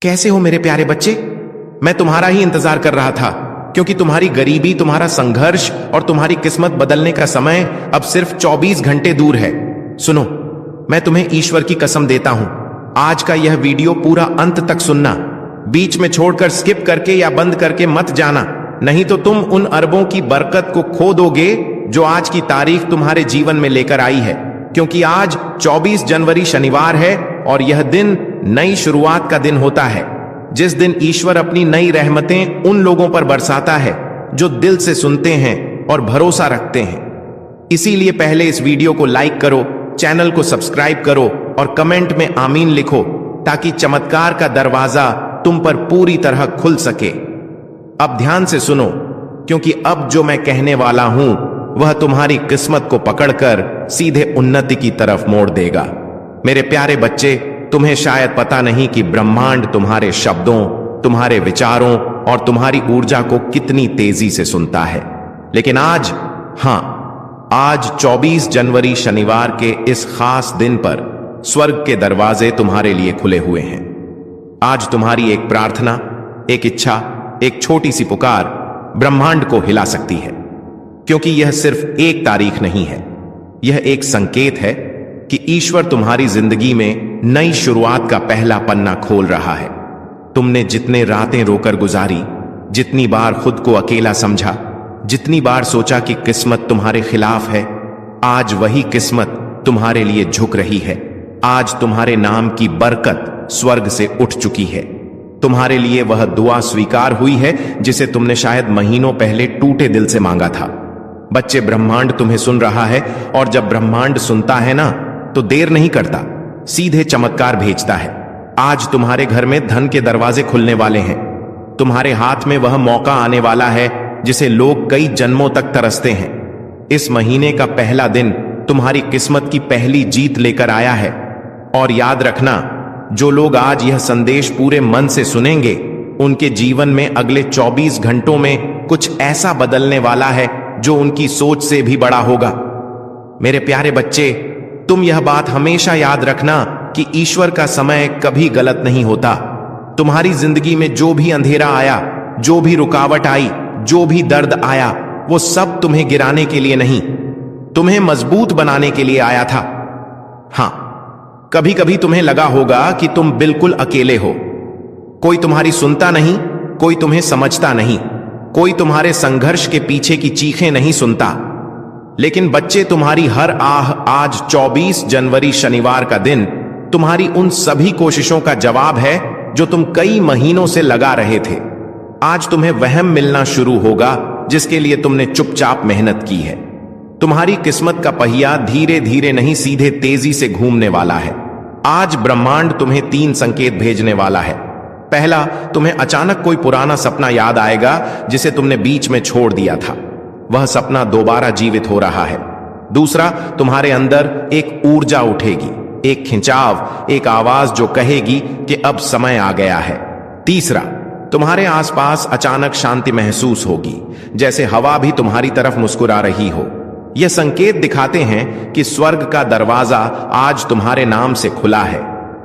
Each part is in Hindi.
कैसे हो मेरे प्यारे बच्चे? मैं तुम्हारा ही इंतजार कर रहा था, क्योंकि तुम्हारी गरीबी, तुम्हारा संघर्ष और तुम्हारी किस्मत बदलने का समय अब सिर्फ 24 घंटे दूर है। सुनो, मैं तुम्हें ईश्वर की कसम देता हूं, आज का यह वीडियो पूरा अंत तक सुनना। बीच में छोड़कर स्किप करके या बंद करके मत जाना, नहीं तो तुम उन अरबों की बरकत को खो दोगे जो आज की तारीख तुम्हारे जीवन में लेकर आई है। क्योंकि आज 24 जनवरी शनिवार है और यह दिन नई शुरुआत का दिन होता है, जिस दिन ईश्वर अपनी नई रहमतें उन लोगों पर बरसाता है जो दिल से सुनते हैं और भरोसा रखते हैं। इसीलिए पहले इस वीडियो को लाइक करो, चैनल को सब्सक्राइब करो और कमेंट में आमीन लिखो, ताकि चमत्कार का दरवाजा तुम पर पूरी तरह खुल सके। अब ध्यान से सुनो, क्योंकि अब जो मैं कहने वाला हूं वह तुम्हारी किस्मत को पकड़कर सीधे उन्नति की तरफ मोड़ देगा। मेरे प्यारे बच्चे, तुम्हें शायद पता नहीं कि ब्रह्मांड तुम्हारे शब्दों, तुम्हारे विचारों और तुम्हारी ऊर्जा को कितनी तेजी से सुनता है। लेकिन आज, आज 24 जनवरी शनिवार के इस खास दिन पर स्वर्ग के दरवाजे तुम्हारे लिए खुले हुए हैं। आज तुम्हारी एक प्रार्थना, एक इच्छा, एक छोटी सी पुकार ब्रह्मांड को हिला सकती है। क्योंकि यह सिर्फ एक तारीख नहीं है, यह एक संकेत है कि ईश्वर तुम्हारी जिंदगी में नई शुरुआत का पहला पन्ना खोल रहा है। तुमने जितने रातें रोकर गुजारी, जितनी बार खुद को अकेला समझा, जितनी बार सोचा कि किस्मत तुम्हारे खिलाफ है, आज वही किस्मत तुम्हारे लिए झुक रही है। आज तुम्हारे नाम की बरकत स्वर्ग से उठ चुकी है। तुम्हारे लिए वह दुआ स्वीकार हुई है जिसे तुमने शायद महीनों पहले टूटे दिल से मांगा था। बच्चे, ब्रह्मांड तुम्हें सुन रहा है, और जब ब्रह्मांड सुनता है ना, तो देर नहीं करता, सीधे चमत्कार भेजता है। आज तुम्हारे घर में धन के दरवाजे खुलने वाले हैं। तुम्हारे हाथ में वह मौका आने वाला है जिसे लोग कई जन्मों तक तरसते हैं। इस महीने का पहला दिन तुम्हारी किस्मत की पहली जीत लेकर आया है। और याद रखना, जो लोग आज यह संदेश पूरे मन से सुनेंगे, उनके जीवन में अगले 24 घंटों में कुछ ऐसा बदलने वाला है जो उनकी सोच से भी बड़ा होगा। मेरे प्यारे बच्चे, तुम यह बात हमेशा याद रखना कि ईश्वर का समय कभी गलत नहीं होता। तुम्हारी जिंदगी में जो भी अंधेरा आया, जो भी रुकावट आई, जो भी दर्द आया, वो सब तुम्हें गिराने के लिए नहीं, तुम्हें मजबूत बनाने के लिए आया था। कभी कभी तुम्हें लगा होगा कि तुम बिल्कुल अकेले हो। कोई तुम्हारी सुनता नहीं, कोई तुम्हें समझता नहीं, कोई तुम्हारे संघर्ष के पीछे की चीखें नहीं सुनता। लेकिन बच्चे, तुम्हारी हर आह आज 24 जनवरी शनिवार का दिन तुम्हारी उन सभी कोशिशों का जवाब है जो तुम कई महीनों से लगा रहे थे। आज तुम्हें वहम मिलना शुरू होगा जिसके लिए तुमने चुपचाप मेहनत की है। तुम्हारी किस्मत का पहिया धीरे धीरे नहीं, सीधे तेजी से घूमने वाला है। आज ब्रह्मांड तुम्हें 3 संकेत भेजने वाला है। पहला, तुम्हें अचानक कोई पुराना सपना याद आएगा जिसे तुमने बीच में छोड़ दिया था। वह सपना दोबारा जीवित हो रहा है। दूसरा, तुम्हारे अंदर एक ऊर्जा उठेगी, एक खिंचाव, एक आवाज जो कहेगी कि अब समय आ गया है। तीसरा, तुम्हारे आसपास अचानक शांति महसूस होगी, जैसे हवा भी तुम्हारी तरफ मुस्कुरा रही हो। यह संकेत दिखाते हैं कि स्वर्ग का दरवाजा आज तुम्हारे नाम से खुला है।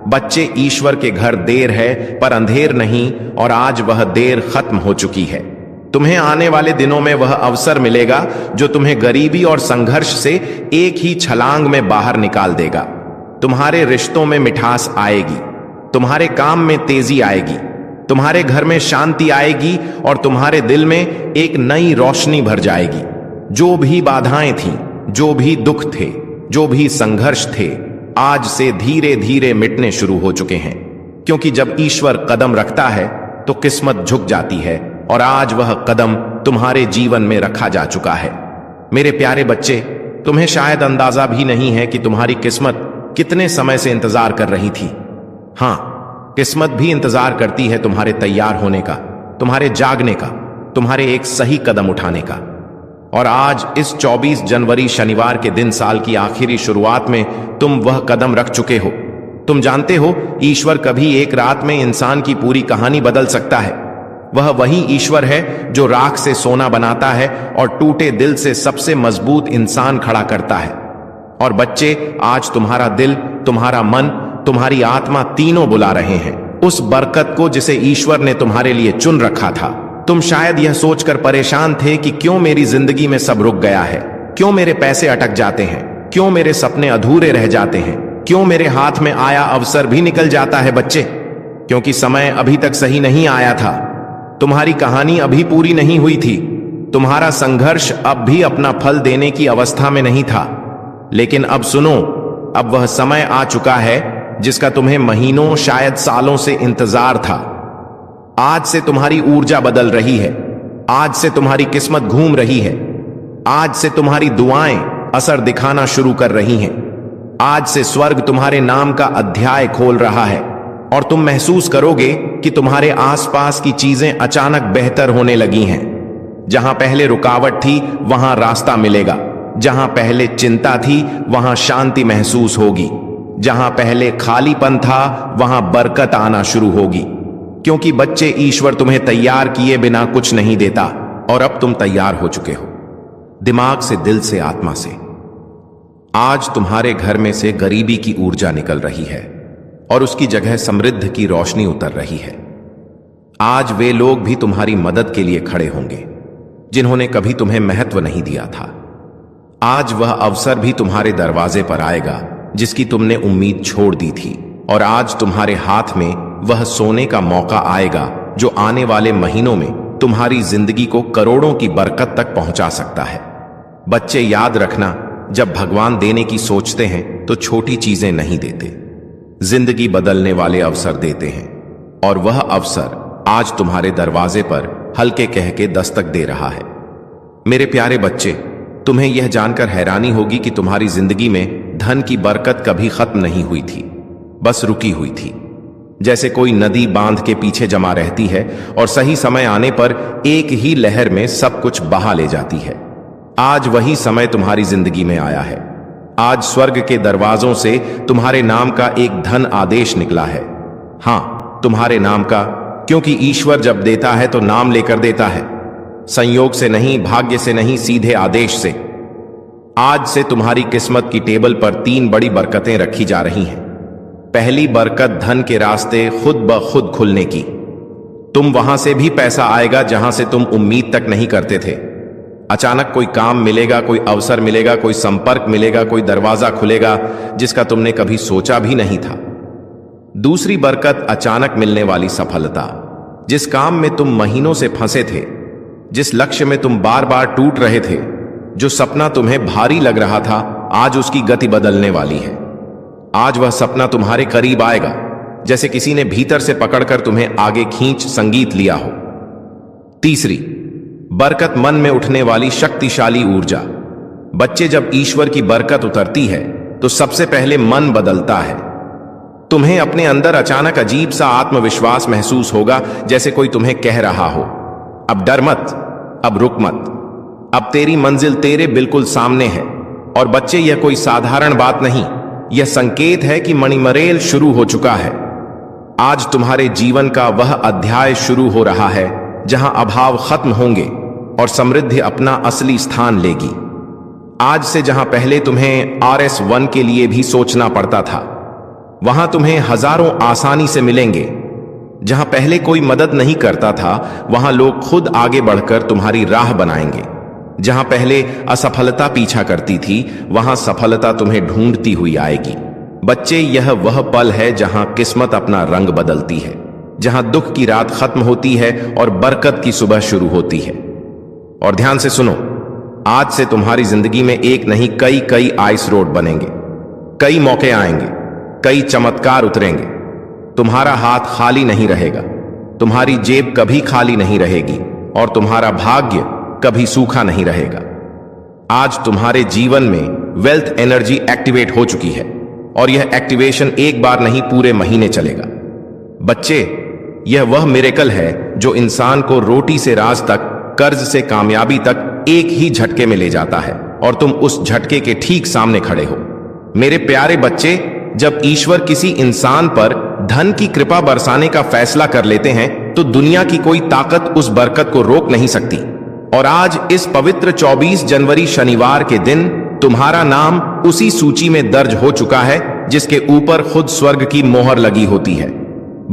बच्चे, ईश्वर के घर देर है पर अंधेर नहीं, और आज वह देर खत्म हो चुकी है। तुम्हें आने वाले दिनों में वह अवसर मिलेगा जो तुम्हें गरीबी और संघर्ष से एक ही छलांग में बाहर निकाल देगा। तुम्हारे रिश्तों में मिठास आएगी, तुम्हारे काम में तेजी आएगी, तुम्हारे घर में शांति आएगी और तुम्हारे दिल में एक नई रोशनी भर जाएगी। जो भी बाधाएं थीं, जो भी दुख थे, जो भी संघर्ष थे, आज से धीरे धीरे मिटने शुरू हो चुके हैं। क्योंकि जब ईश्वर कदम रखता है तो किस्मत झुक जाती है, और आज वह कदम तुम्हारे जीवन में रखा जा चुका है। मेरे प्यारे बच्चे, तुम्हें शायद अंदाजा भी नहीं है कि तुम्हारी किस्मत कितने समय से इंतजार कर रही थी। किस्मत भी इंतजार करती है तुम्हारे तैयार होने का, तुम्हारे जागने का, तुम्हारे एक सही कदम उठाने का। और आज इस 24 जनवरी शनिवार के दिन, साल की आखिरी शुरुआत में, तुम वह कदम रख चुके हो। तुम जानते हो, ईश्वर कभी एक रात में इंसान की पूरी कहानी बदल सकता है। वह वही ईश्वर है जो राख से सोना बनाता है और टूटे दिल से सबसे मजबूत इंसान खड़ा करता है। और बच्चे, आज तुम्हारा दिल, तुम्हारा मन, तुम्हारी आत्मा तीनों बुला रहे हैं उस बरकत को जिसे ईश्वर ने तुम्हारे लिए चुन रखा था। तुम शायद यह सोचकर परेशान थे कि क्यों मेरी जिंदगी में सब रुक गया है, क्यों मेरे पैसे अटक जाते हैं, क्यों मेरे सपने अधूरे रह जाते हैं, क्यों मेरे हाथ में आया अवसर भी निकल जाता है। बच्चे, क्योंकि समय अभी तक सही नहीं आया था। तुम्हारी कहानी अभी पूरी नहीं हुई थी। तुम्हारा संघर्ष अब भी अपना फल देने की अवस्था में नहीं था। लेकिन अब सुनो, अब वह समय आ चुका है जिसका तुम्हें महीनों, शायद सालों से इंतजार था। आज से तुम्हारी ऊर्जा बदल रही है। आज से तुम्हारी किस्मत घूम रही है। आज से तुम्हारी दुआएं असर दिखाना शुरू कर रही हैं। आज से स्वर्ग तुम्हारे नाम का अध्याय खोल रहा है और तुम महसूस करोगे कि तुम्हारे आसपास की चीजें अचानक बेहतर होने लगी हैं। जहां पहले रुकावट थी वहां रास्ता मिलेगा। जहां पहले चिंता थी वहां शांति महसूस होगी। जहां पहले खालीपन था वहां बरकत आना शुरू होगी। क्योंकि बच्चे, ईश्वर तुम्हें तैयार किए बिना कुछ नहीं देता और अब तुम तैयार हो चुके हो, दिमाग से, दिल से, आत्मा से। आज तुम्हारे घर में से गरीबी की ऊर्जा निकल रही है और उसकी जगह समृद्धि की रोशनी उतर रही है। आज वे लोग भी तुम्हारी मदद के लिए खड़े होंगे जिन्होंने कभी तुम्हें महत्व नहीं दिया था। आज वह अवसर भी तुम्हारे दरवाजे पर आएगा जिसकी तुमने उम्मीद छोड़ दी थी। और आज तुम्हारे हाथ में वह सोने का मौका आएगा जो आने वाले महीनों में तुम्हारी जिंदगी को करोड़ों की बरकत तक पहुंचा सकता है। बच्चे, याद रखना, जब भगवान देने की सोचते हैं तो छोटी चीजें नहीं देते, जिंदगी बदलने वाले अवसर देते हैं। और वह अवसर आज तुम्हारे दरवाजे पर हल्के कह के दस्तक दे रहा है। मेरे प्यारे बच्चे, तुम्हें यह जानकर हैरानी होगी कि तुम्हारी जिंदगी में धन की बरकत कभी खत्म नहीं हुई थी, बस रुकी हुई थी। जैसे कोई नदी बांध के पीछे जमा रहती है और सही समय आने पर एक ही लहर में सब कुछ बहा ले जाती है। आज वही समय तुम्हारी जिंदगी में आया है। आज स्वर्ग के दरवाजों से तुम्हारे नाम का एक धन आदेश निकला है। हां, तुम्हारे नाम का, क्योंकि ईश्वर जब देता है तो नाम लेकर देता है, संयोग से नहीं, भाग्य से नहीं, सीधे आदेश से। आज से तुम्हारी किस्मत की टेबल पर 3 बड़ी बरकतें रखी जा रही हैं। पहली बरकत, धन के रास्ते खुद ब खुद खुलने की। तुम वहां से भी पैसा आएगा जहां से तुम उम्मीद तक नहीं करते थे। अचानक कोई काम मिलेगा, कोई अवसर मिलेगा, कोई संपर्क मिलेगा, कोई दरवाजा खुलेगा जिसका तुमने कभी सोचा भी नहीं था। दूसरी बरकत, अचानक मिलने वाली सफलता। जिस काम में तुम महीनों से फंसे थे, जिस लक्ष्य में तुम बार बार टूट रहे थे, जो सपना तुम्हें भारी लग रहा था, आज उसकी गति बदलने वाली है। आज वह सपना तुम्हारे करीब आएगा जैसे किसी ने भीतर से पकड़कर तुम्हें आगे खींच संगीत लिया हो। तीसरी बरकत, मन में उठने वाली शक्तिशाली ऊर्जा। बच्चे, जब ईश्वर की बरकत उतरती है तो सबसे पहले मन बदलता है। तुम्हें अपने अंदर अचानक अजीब सा आत्मविश्वास महसूस होगा, जैसे कोई तुम्हें कह रहा हो, अब डर मत, अब रुक मत, अब तेरी मंजिल तेरे बिल्कुल सामने है। और बच्चे, यह कोई साधारण बात नहीं, यह संकेत है कि मणिमरेल शुरू हो चुका है। आज तुम्हारे जीवन का वह अध्याय शुरू हो रहा है जहां अभाव खत्म होंगे और समृद्धि अपना असली स्थान लेगी। आज से जहां पहले तुम्हें RS1 के लिए भी सोचना पड़ता था, वहां तुम्हें हजारों आसानी से मिलेंगे। जहां पहले कोई मदद नहीं करता था, वहां लोग खुद आगे बढ़कर तुम्हारी राह बनाएंगे। जहां पहले असफलता पीछा करती थी, वहां सफलता तुम्हें ढूंढती हुई आएगी। बच्चे, यह वह पल है जहां किस्मत अपना रंग बदलती है, जहां दुख की रात खत्म होती है और बरकत की सुबह शुरू होती है। और ध्यान से सुनो, आज से तुम्हारी जिंदगी में एक नहीं, कई आइस रोड बनेंगे, कई मौके आएंगे, कई चमत्कार उतरेंगे। तुम्हारा हाथ खाली नहीं रहेगा, तुम्हारी जेब कभी खाली नहीं रहेगी और तुम्हारा भाग्य कभी सूखा नहीं रहेगा। आज तुम्हारे जीवन में वेल्थ एनर्जी एक्टिवेट हो चुकी है और यह एक्टिवेशन एक बार नहीं, पूरे महीने चलेगा। बच्चे, यह वह मिरेकल है जो इंसान को रोटी से राज तक, कर्ज से कामयाबी तक एक ही झटके में ले जाता है और तुम उस झटके के ठीक सामने खड़े हो। मेरे प्यारे बच्चे, जब ईश्वर किसी इंसान पर धन की कृपा बरसाने का फैसला कर लेते हैं तो दुनिया की कोई ताकत उस बरकत को रोक नहीं सकती। और आज इस पवित्र 24 जनवरी शनिवार के दिन तुम्हारा नाम उसी सूची में दर्ज हो चुका है जिसके ऊपर खुद स्वर्ग की मोहर लगी होती है।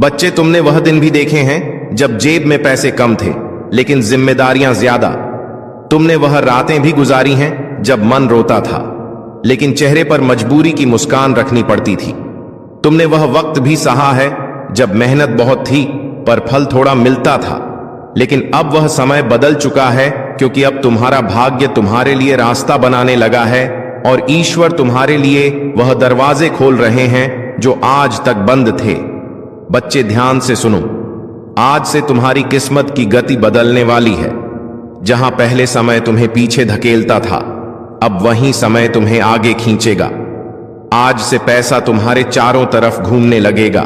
बच्चे, तुमने वह दिन भी देखे हैं जब जेब में पैसे कम थे लेकिन जिम्मेदारियां ज्यादा। तुमने वह रातें भी गुजारी हैं जब मन रोता था लेकिन चेहरे पर मजबूरी की मुस्कान रखनी पड़ती थी। तुमने वह वक्त भी सहा है जब मेहनत बहुत थी पर फल थोड़ा मिलता था। लेकिन अब वह समय बदल चुका है, क्योंकि अब तुम्हारा भाग्य तुम्हारे लिए रास्ता बनाने लगा है और ईश्वर तुम्हारे लिए वह दरवाजे खोल रहे हैं जो आज तक बंद थे। बच्चे, ध्यान से सुनो। आज से तुम्हारी किस्मत की गति बदलने वाली है। जहां पहले समय तुम्हें पीछे धकेलता था, अब वही समय तुम्हें आगे खींचेगा। आज से पैसा तुम्हारे चारों तरफ घूमने लगेगा।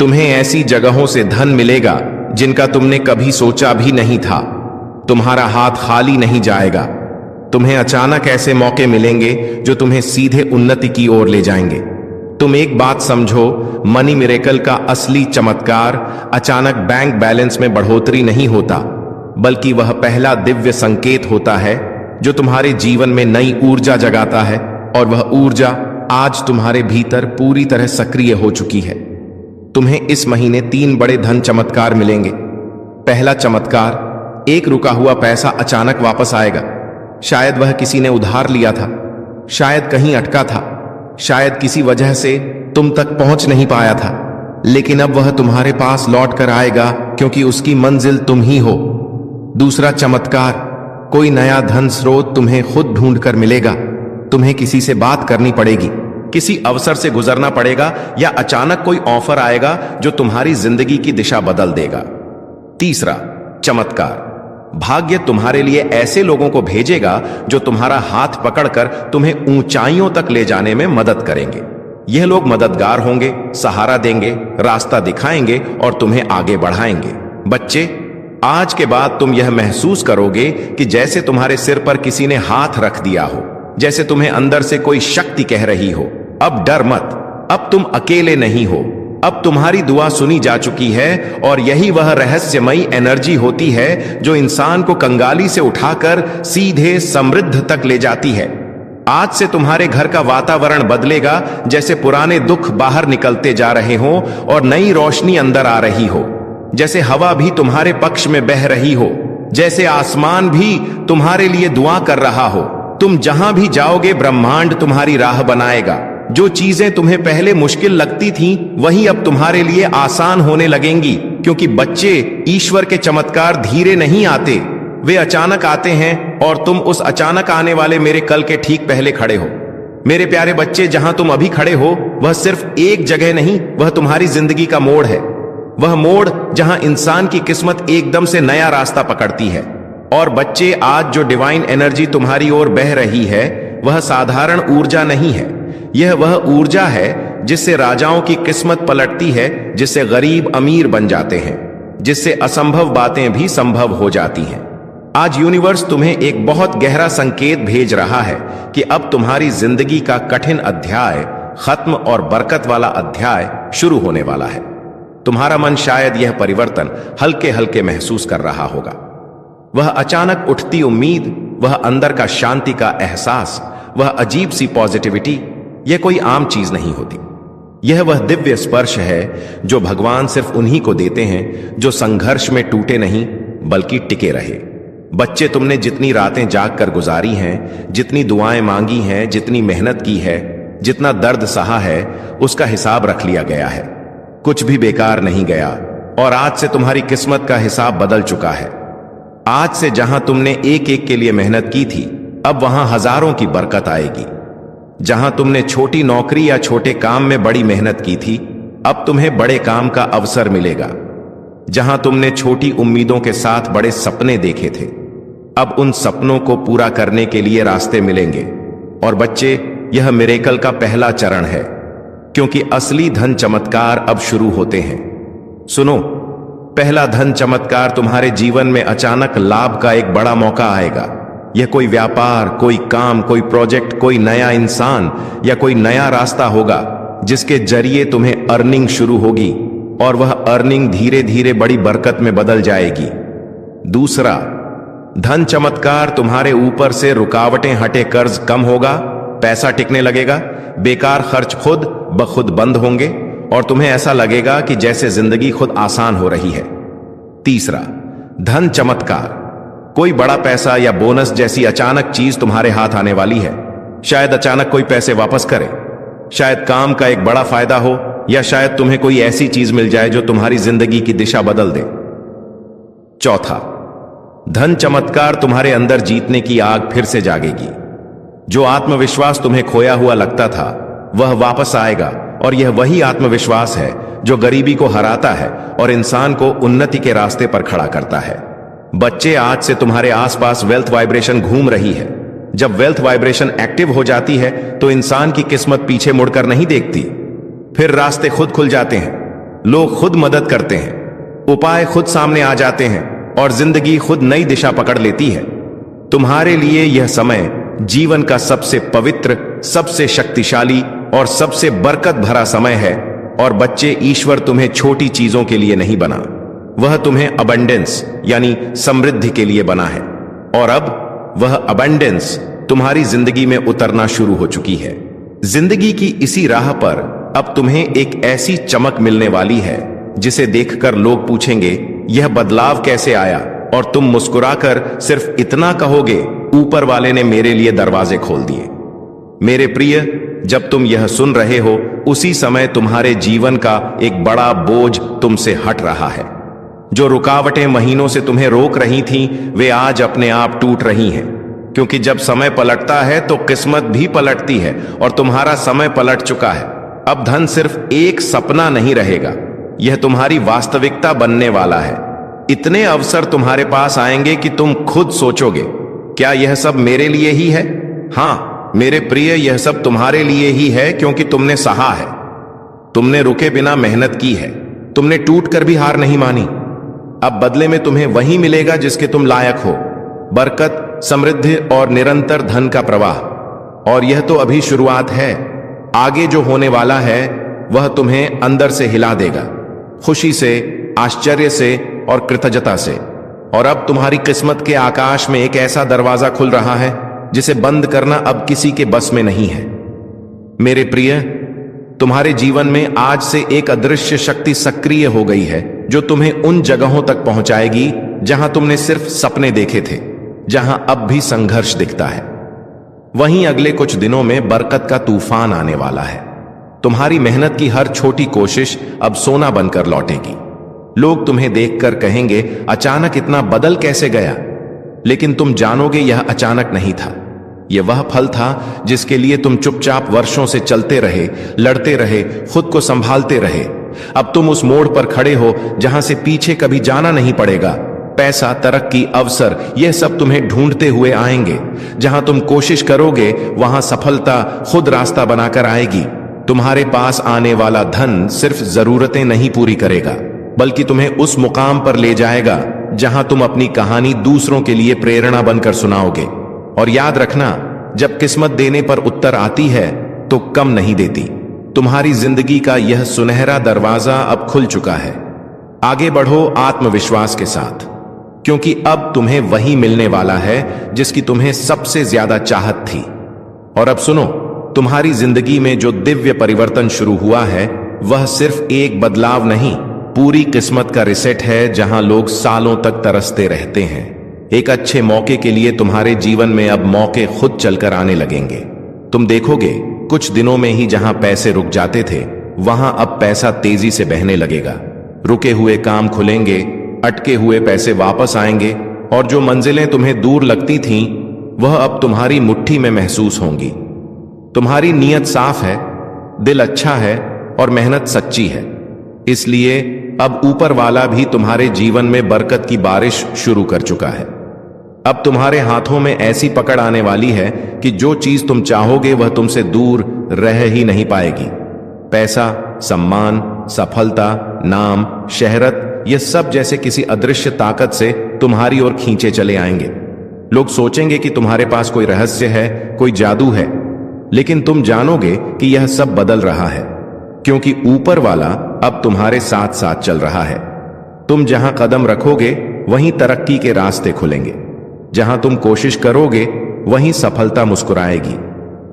तुम्हें ऐसी जगहों से धन मिलेगा जिनका तुमने कभी सोचा भी नहीं था। तुम्हारा हाथ खाली नहीं जाएगा। तुम्हें अचानक ऐसे मौके मिलेंगे जो तुम्हें सीधे उन्नति की ओर ले जाएंगे। तुम एक बात समझो, मनी मिरेकल का असली चमत्कार अचानक बैंक बैलेंस में बढ़ोतरी नहीं होता, बल्कि वह पहला दिव्य संकेत होता है जो तुम्हारे जीवन में नई ऊर्जा जगाता है। और वह ऊर्जा आज तुम्हारे भीतर पूरी तरह सक्रिय हो चुकी है। तुम्हें इस महीने 3 बड़े धन चमत्कार मिलेंगे। पहला चमत्कार, एक रुका हुआ पैसा अचानक वापस आएगा। शायद वह किसी ने उधार लिया था, शायद कहीं अटका था, शायद किसी वजह से तुम तक पहुंच नहीं पाया था, लेकिन अब वह तुम्हारे पास लौट कर आएगा, क्योंकि उसकी मंजिल तुम ही हो। दूसरा चमत्कार, कोई नया धन स्रोत तुम्हें खुद ढूंढ कर मिलेगा। तुम्हें किसी से बात करनी पड़ेगी, किसी अवसर से गुजरना पड़ेगा, या अचानक कोई ऑफर आएगा जो तुम्हारी जिंदगी की दिशा बदल देगा। तीसरा चमत्कार, भाग्य तुम्हारे लिए ऐसे लोगों को भेजेगा जो तुम्हारा हाथ पकड़कर तुम्हें ऊंचाइयों तक ले जाने में मदद करेंगे। यह लोग मददगार होंगे, सहारा देंगे, रास्ता दिखाएंगे और तुम्हें आगे बढ़ाएंगे। बच्चे, आज के बाद तुम यह महसूस करोगे कि जैसे तुम्हारे सिर पर किसी ने हाथ रख दिया हो, जैसे तुम्हें अंदर से कोई शक्ति कह रही हो, अब डर मत, अब तुम अकेले नहीं हो, अब तुम्हारी दुआ सुनी जा चुकी है। और यही वह रहस्यमयी एनर्जी होती है जो इंसान को कंगाली से उठाकर सीधे समृद्ध तक ले जाती है। आज से तुम्हारे घर का वातावरण बदलेगा, जैसे पुराने दुख बाहर निकलते जा रहे हो और नई रोशनी अंदर आ रही हो, जैसे हवा भी तुम्हारे पक्ष में बह रही हो, जैसे आसमान भी तुम्हारे लिए दुआ कर रहा हो। तुम जहां भी जाओगे, ब्रह्मांड तुम्हारी राह बनाएगा। जो चीजें तुम्हें पहले मुश्किल लगती थीं, वही अब तुम्हारे लिए आसान होने लगेंगी, क्योंकि बच्चे, ईश्वर के चमत्कार धीरे नहीं आते, वे अचानक आते हैं और तुम उस अचानक आने वाले मेरे कल के ठीक पहले खड़े हो। मेरे प्यारे बच्चे, जहां तुम अभी खड़े हो वह सिर्फ एक जगह नहीं, वह तुम्हारी जिंदगी का मोड़ है। वह मोड़ जहां इंसान की किस्मत एकदम से नया रास्ता पकड़ती है। और बच्चे, आज जो डिवाइन एनर्जी तुम्हारी ओर बह रही है, वह साधारण ऊर्जा नहीं है। यह वह ऊर्जा है जिससे राजाओं की किस्मत पलटती है, जिससे गरीब अमीर बन जाते हैं, जिससे असंभव बातें भी संभव हो जाती हैं। आज यूनिवर्स तुम्हें एक बहुत गहरा संकेत भेज रहा है कि अब तुम्हारी जिंदगी का कठिन अध्याय खत्म और बरकत वाला अध्याय शुरू होने वाला है। तुम्हारा मन शायद यह परिवर्तन हल्के हल्के महसूस कर रहा होगा। वह अचानक उठती उम्मीद, वह अंदर का शांति का एहसास, वह अजीब सी पॉजिटिविटी, यह कोई आम चीज नहीं होती। यह वह दिव्य स्पर्श है जो भगवान सिर्फ उन्हीं को देते हैं जो संघर्ष में टूटे नहीं बल्कि टिके रहे। बच्चे, तुमने जितनी रातें जाग कर गुजारी हैं, जितनी दुआएं मांगी हैं, जितनी मेहनत की है, जितना दर्द सहा है, उसका हिसाब रख लिया गया है। कुछ भी बेकार नहीं गया और आज से तुम्हारी किस्मत का हिसाब बदल चुका है। आज से जहां तुमने एक एक के लिए मेहनत की थी, अब वहां हजारों की बरकत आएगी। जहां तुमने छोटी नौकरी या छोटे काम में बड़ी मेहनत की थी, अब तुम्हें बड़े काम का अवसर मिलेगा। जहां तुमने छोटी उम्मीदों के साथ बड़े सपने देखे थे, अब उन सपनों को पूरा करने के लिए रास्ते मिलेंगे। और बच्चे, यह मिरेकल का पहला चरण है, क्योंकि असली धन चमत्कार अब शुरू होते हैं। सुनो, पहला धन चमत्कार तुम्हारे जीवन में अचानक लाभ का एक बड़ा मौका आएगा। यह कोई व्यापार, कोई काम, कोई प्रोजेक्ट, कोई नया इंसान या कोई नया रास्ता होगा जिसके जरिए तुम्हें अर्निंग शुरू होगी और वह अर्निंग धीरे धीरे बड़ी बरकत में बदल जाएगी। दूसरा धन चमत्कार, तुम्हारे ऊपर से रुकावटें हटे, कर्ज कम होगा, पैसा टिकने लगेगा, बेकार खर्च खुद ब खुद बंद होंगे और तुम्हें ऐसा लगेगा कि जैसे जिंदगी खुद आसान हो रही है। तीसरा, धन चमत्कार। कोई बड़ा पैसा या बोनस जैसी अचानक चीज तुम्हारे हाथ आने वाली है। शायद अचानक कोई पैसे वापस करे, शायद काम का एक बड़ा फायदा हो, या शायद तुम्हें कोई ऐसी चीज मिल जाए जो तुम्हारी जिंदगी की दिशा बदल दे। चौथा, धन चमत्कार तुम्हारे अंदर जीतने की आग फिर से जागेगी। जो आत्मविश्वास तुम्हें खोया हुआ लगता था वह वापस आएगा, और यह वही आत्मविश्वास है जो गरीबी को हराता है और इंसान को उन्नति के रास्ते पर खड़ा करता है। बच्चे, आज से तुम्हारे आसपास वेल्थ वाइब्रेशन घूम रही है। जब वेल्थ वाइब्रेशन एक्टिव हो जाती है तो इंसान की किस्मत पीछे मुड़कर नहीं देखती। फिर रास्ते खुद खुल जाते हैं, लोग खुद मदद करते हैं, उपाय खुद सामने आ जाते हैं और जिंदगी खुद नई दिशा पकड़ लेती है। तुम्हारे लिए यह समय जीवन का सबसे पवित्र, सबसे शक्तिशाली और सबसे बरकत भरा समय है। और बच्चे, ईश्वर तुम्हें छोटी चीजों के लिए नहीं बना, वह तुम्हें अबंडेंस यानी समृद्धि के लिए बना है। और अब वह अबंडेंस तुम्हारी जिंदगी में उतरना शुरू हो चुकी है। जिंदगी की इसी राह पर अब तुम्हें एक ऐसी चमक मिलने वाली है जिसे देखकर लोग पूछेंगे, यह बदलाव कैसे आया? और तुम मुस्कुराकर सिर्फ इतना कहोगे, ऊपर वाले ने मेरे लिए दरवाजे खोल दिए। मेरे प्रिय, जब तुम यह सुन रहे हो उसी समय तुम्हारे जीवन का एक बड़ा बोझ तुमसे हट रहा है। जो रुकावटें महीनों से तुम्हें रोक रही थीं, वे आज अपने आप टूट रही हैं। क्योंकि जब समय पलटता है तो किस्मत भी पलटती है, और तुम्हारा समय पलट चुका है। अब धन सिर्फ एक सपना नहीं रहेगा, यह तुम्हारी वास्तविकता बनने वाला है। इतने अवसर तुम्हारे पास आएंगे कि तुम खुद सोचोगे, क्या यह सब मेरे लिए ही है? हां मेरे प्रिय, यह सब तुम्हारे लिए ही है, क्योंकि तुमने सहा है, तुमने रुके बिना मेहनत की है, तुमने टूट कर भी हार नहीं मानी। अब बदले में तुम्हें वही मिलेगा जिसके तुम लायक हो, बरकत, समृद्धि और निरंतर धन का प्रवाह। और यह तो अभी शुरुआत है, आगे जो होने वाला है वह तुम्हें अंदर से हिला देगा, खुशी से, आश्चर्य से और कृतज्ञता से। और अब तुम्हारी किस्मत के आकाश में एक ऐसा दरवाजा खुल रहा है जिसे बंद करना अब किसी के बस में नहीं है। मेरे प्रिय, तुम्हारे जीवन में आज से एक अदृश्य शक्ति सक्रिय हो गई है जो तुम्हें उन जगहों तक पहुंचाएगी जहां तुमने सिर्फ सपने देखे थे, जहां अब भी संघर्ष दिखता है। वहीं अगले कुछ दिनों में बरकत का तूफान आने वाला है। तुम्हारी मेहनत की हर छोटी कोशिश अब सोना बनकर लौटेगी। लोग तुम्हें देखकर कहेंगे, अचानक इतना बदल कैसे गया? लेकिन तुम जानोगे यह अचानक नहीं था, यह वह फल था जिसके लिए तुम चुपचाप वर्षों से चलते रहे, लड़ते रहे, खुद को संभालते रहे। अब तुम उस मोड़ पर खड़े हो जहां से पीछे कभी जाना नहीं पड़ेगा। पैसा, तरक्की, अवसर, यह सब तुम्हें ढूंढते हुए आएंगे। जहां तुम कोशिश करोगे वहां सफलता खुद रास्ता बनाकर आएगी। तुम्हारे पास आने वाला धन सिर्फ जरूरतें नहीं पूरी करेगा, बल्कि तुम्हें उस मुकाम पर ले जाएगा जहां तुम अपनी कहानी दूसरों के लिए प्रेरणा बनकर सुनाओगे। और याद रखना, जब किस्मत देने पर उत्तर आती है तो कम नहीं देती। तुम्हारी जिंदगी का यह सुनहरा दरवाजा अब खुल चुका है। आगे बढ़ो आत्मविश्वास के साथ, क्योंकि अब तुम्हें वही मिलने वाला है जिसकी तुम्हें सबसे ज्यादा चाहत थी। और अब सुनो, तुम्हारी जिंदगी में जो दिव्य परिवर्तन शुरू हुआ है वह सिर्फ एक बदलाव नहीं, पूरी किस्मत का रिसेट है जहां लोग सालों तक तरसते रहते हैं। एक अच्छे मौके के लिए तुम्हारे जीवन में अब मौके खुद चलकर आने लगेंगे। तुम देखोगे कुछ दिनों में ही जहां पैसे रुक जाते थे वहां अब पैसा तेजी से बहने लगेगा। रुके हुए काम खुलेंगे, अटके हुए पैसे वापस आएंगे, और जो मंजिलें तुम्हें दूर लगती थीं वह अब तुम्हारी मुट्ठी में महसूस होंगी। तुम्हारी नीयत साफ है, दिल अच्छा है और मेहनत सच्ची है, इसलिए अब ऊपर वाला भी तुम्हारे जीवन में बरकत की बारिश शुरू कर चुका है। अब तुम्हारे हाथों में ऐसी पकड़ आने वाली है कि जो चीज तुम चाहोगे वह तुमसे दूर रह ही नहीं पाएगी। पैसा, सम्मान, सफलता, नाम, शहरत, यह सब जैसे किसी अदृश्य ताकत से तुम्हारी ओर खींचे चले आएंगे। लोग सोचेंगे कि तुम्हारे पास कोई रहस्य है, कोई जादू है, लेकिन तुम जानोगे कि यह सब बदल रहा है, क्योंकि ऊपर वाला अब तुम्हारे साथ साथ चल रहा है। तुम जहां कदम रखोगे वहीं तरक्की के रास्ते खुलेंगे, जहां तुम कोशिश करोगे वहीं सफलता मुस्कुराएगी।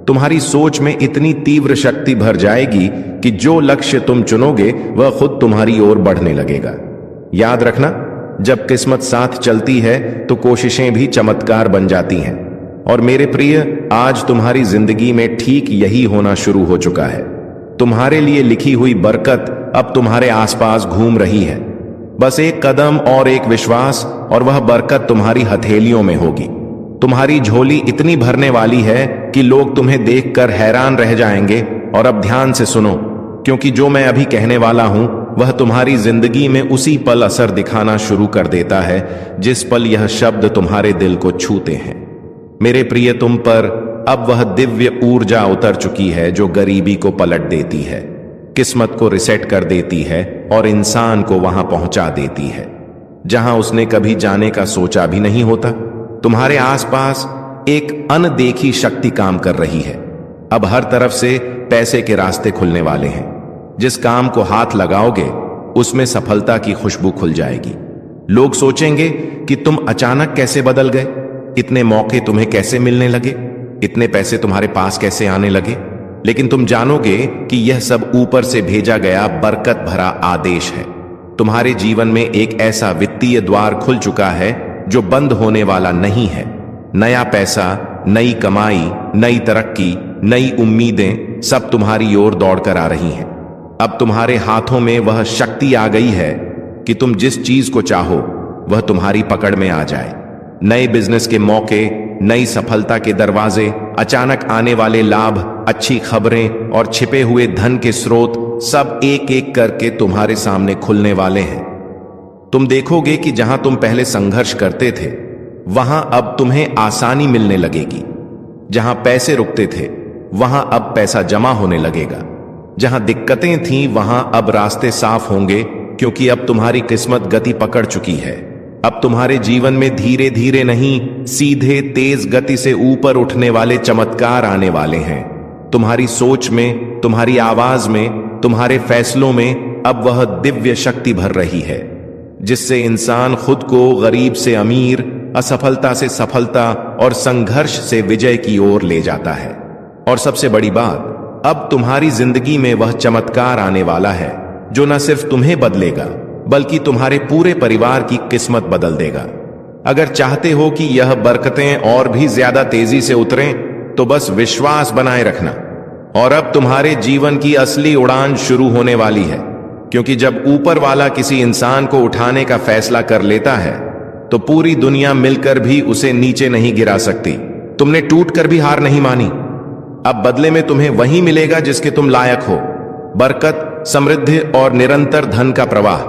तुम्हारी सोच में इतनी तीव्र शक्ति भर जाएगी कि जो लक्ष्य तुम चुनोगे वह खुद तुम्हारी ओर बढ़ने लगेगा। याद रखना, जब किस्मत साथ चलती है तो कोशिशें भी चमत्कार बन जाती हैं। और मेरे प्रिय, आज तुम्हारी जिंदगी में ठीक यही होना शुरू हो चुका है। तुम्हारे लिए लिखी हुई बरकत अब तुम्हारे आसपास घूम रही है। बस एक कदम और एक विश्वास, और वह बरकत तुम्हारी हथेलियों में होगी। तुम्हारी झोली इतनी भरने वाली है कि लोग तुम्हें देखकर हैरान रह जाएंगे। और अब ध्यान से सुनो, क्योंकि जो मैं अभी कहने वाला हूं वह तुम्हारी जिंदगी में उसी पल असर दिखाना शुरू कर देता है जिस पल यह शब्द तुम्हारे दिल को छूते हैं। मेरे प्रिय, तुम पर अब वह दिव्य ऊर्जा उतर चुकी है जो गरीबी को पलट देती है, किस्मत को रिसेट कर देती है और इंसान को वहां पहुंचा देती है जहां उसने कभी जाने का सोचा भी नहीं होता। तुम्हारे आसपास एक अनदेखी शक्ति काम कर रही है। अब हर तरफ से पैसे के रास्ते खुलने वाले हैं। जिस काम को हाथ लगाओगे उसमें सफलता की खुशबू खुल जाएगी। लोग सोचेंगे कि तुम अचानक कैसे बदल गए, इतने मौके तुम्हें कैसे मिलने लगे, इतने पैसे तुम्हारे पास कैसे आने लगे। लेकिन तुम जानोगे कि यह सब ऊपर से भेजा गया बरकत भरा आदेश है। तुम्हारे जीवन में एक ऐसा वित्तीय द्वार खुल चुका है जो बंद होने वाला नहीं है। नया पैसा, नई कमाई, नई तरक्की, नई उम्मीदें सब तुम्हारी ओर दौड़कर आ रही हैं। अब तुम्हारे हाथों में वह शक्ति आ गई है कि तुम जिस चीज को चाहो वह तुम्हारी पकड़ में आ जाए। नए बिजनेस के मौके, नई सफलता के दरवाजे, अचानक आने वाले लाभ, अच्छी खबरें और छिपे हुए धन के स्रोत सब एक एक करके तुम्हारे सामने खुलने वाले हैं। तुम देखोगे कि जहां तुम पहले संघर्ष करते थे वहां अब तुम्हें आसानी मिलने लगेगी। जहां पैसे रुकते थे वहां अब पैसा जमा होने लगेगा। जहां दिक्कतें थीं वहां अब रास्ते साफ होंगे, क्योंकि अब तुम्हारी किस्मत गति पकड़ चुकी है। अब तुम्हारे जीवन में धीरे धीरे नहीं, सीधे तेज गति से ऊपर उठने वाले चमत्कार आने वाले हैं। तुम्हारी सोच में, तुम्हारी आवाज में, तुम्हारे फैसलों में अब वह दिव्य शक्ति भर रही है जिससे इंसान खुद को गरीब से अमीर, असफलता से सफलता और संघर्ष से विजय की ओर ले जाता है। और सबसे बड़ी बात, अब तुम्हारी जिंदगी में वह चमत्कार आने वाला है जो न सिर्फ तुम्हें बदलेगा बल्कि तुम्हारे पूरे परिवार की किस्मत बदल देगा। अगर चाहते हो कि यह बरकतें और भी ज्यादा तेजी से उतरें तो बस विश्वास बनाए रखना। और अब तुम्हारे जीवन की असली उड़ान शुरू होने वाली है, क्योंकि जब ऊपर वाला किसी इंसान को उठाने का फैसला कर लेता है तो पूरी दुनिया मिलकर भी उसे नीचे नहीं गिरा सकती। तुमने टूट कर भी हार नहीं मानी। अब बदले में तुम्हें वही मिलेगा जिसके तुम लायक हो, बरकत, समृद्धि और निरंतर धन का प्रवाह।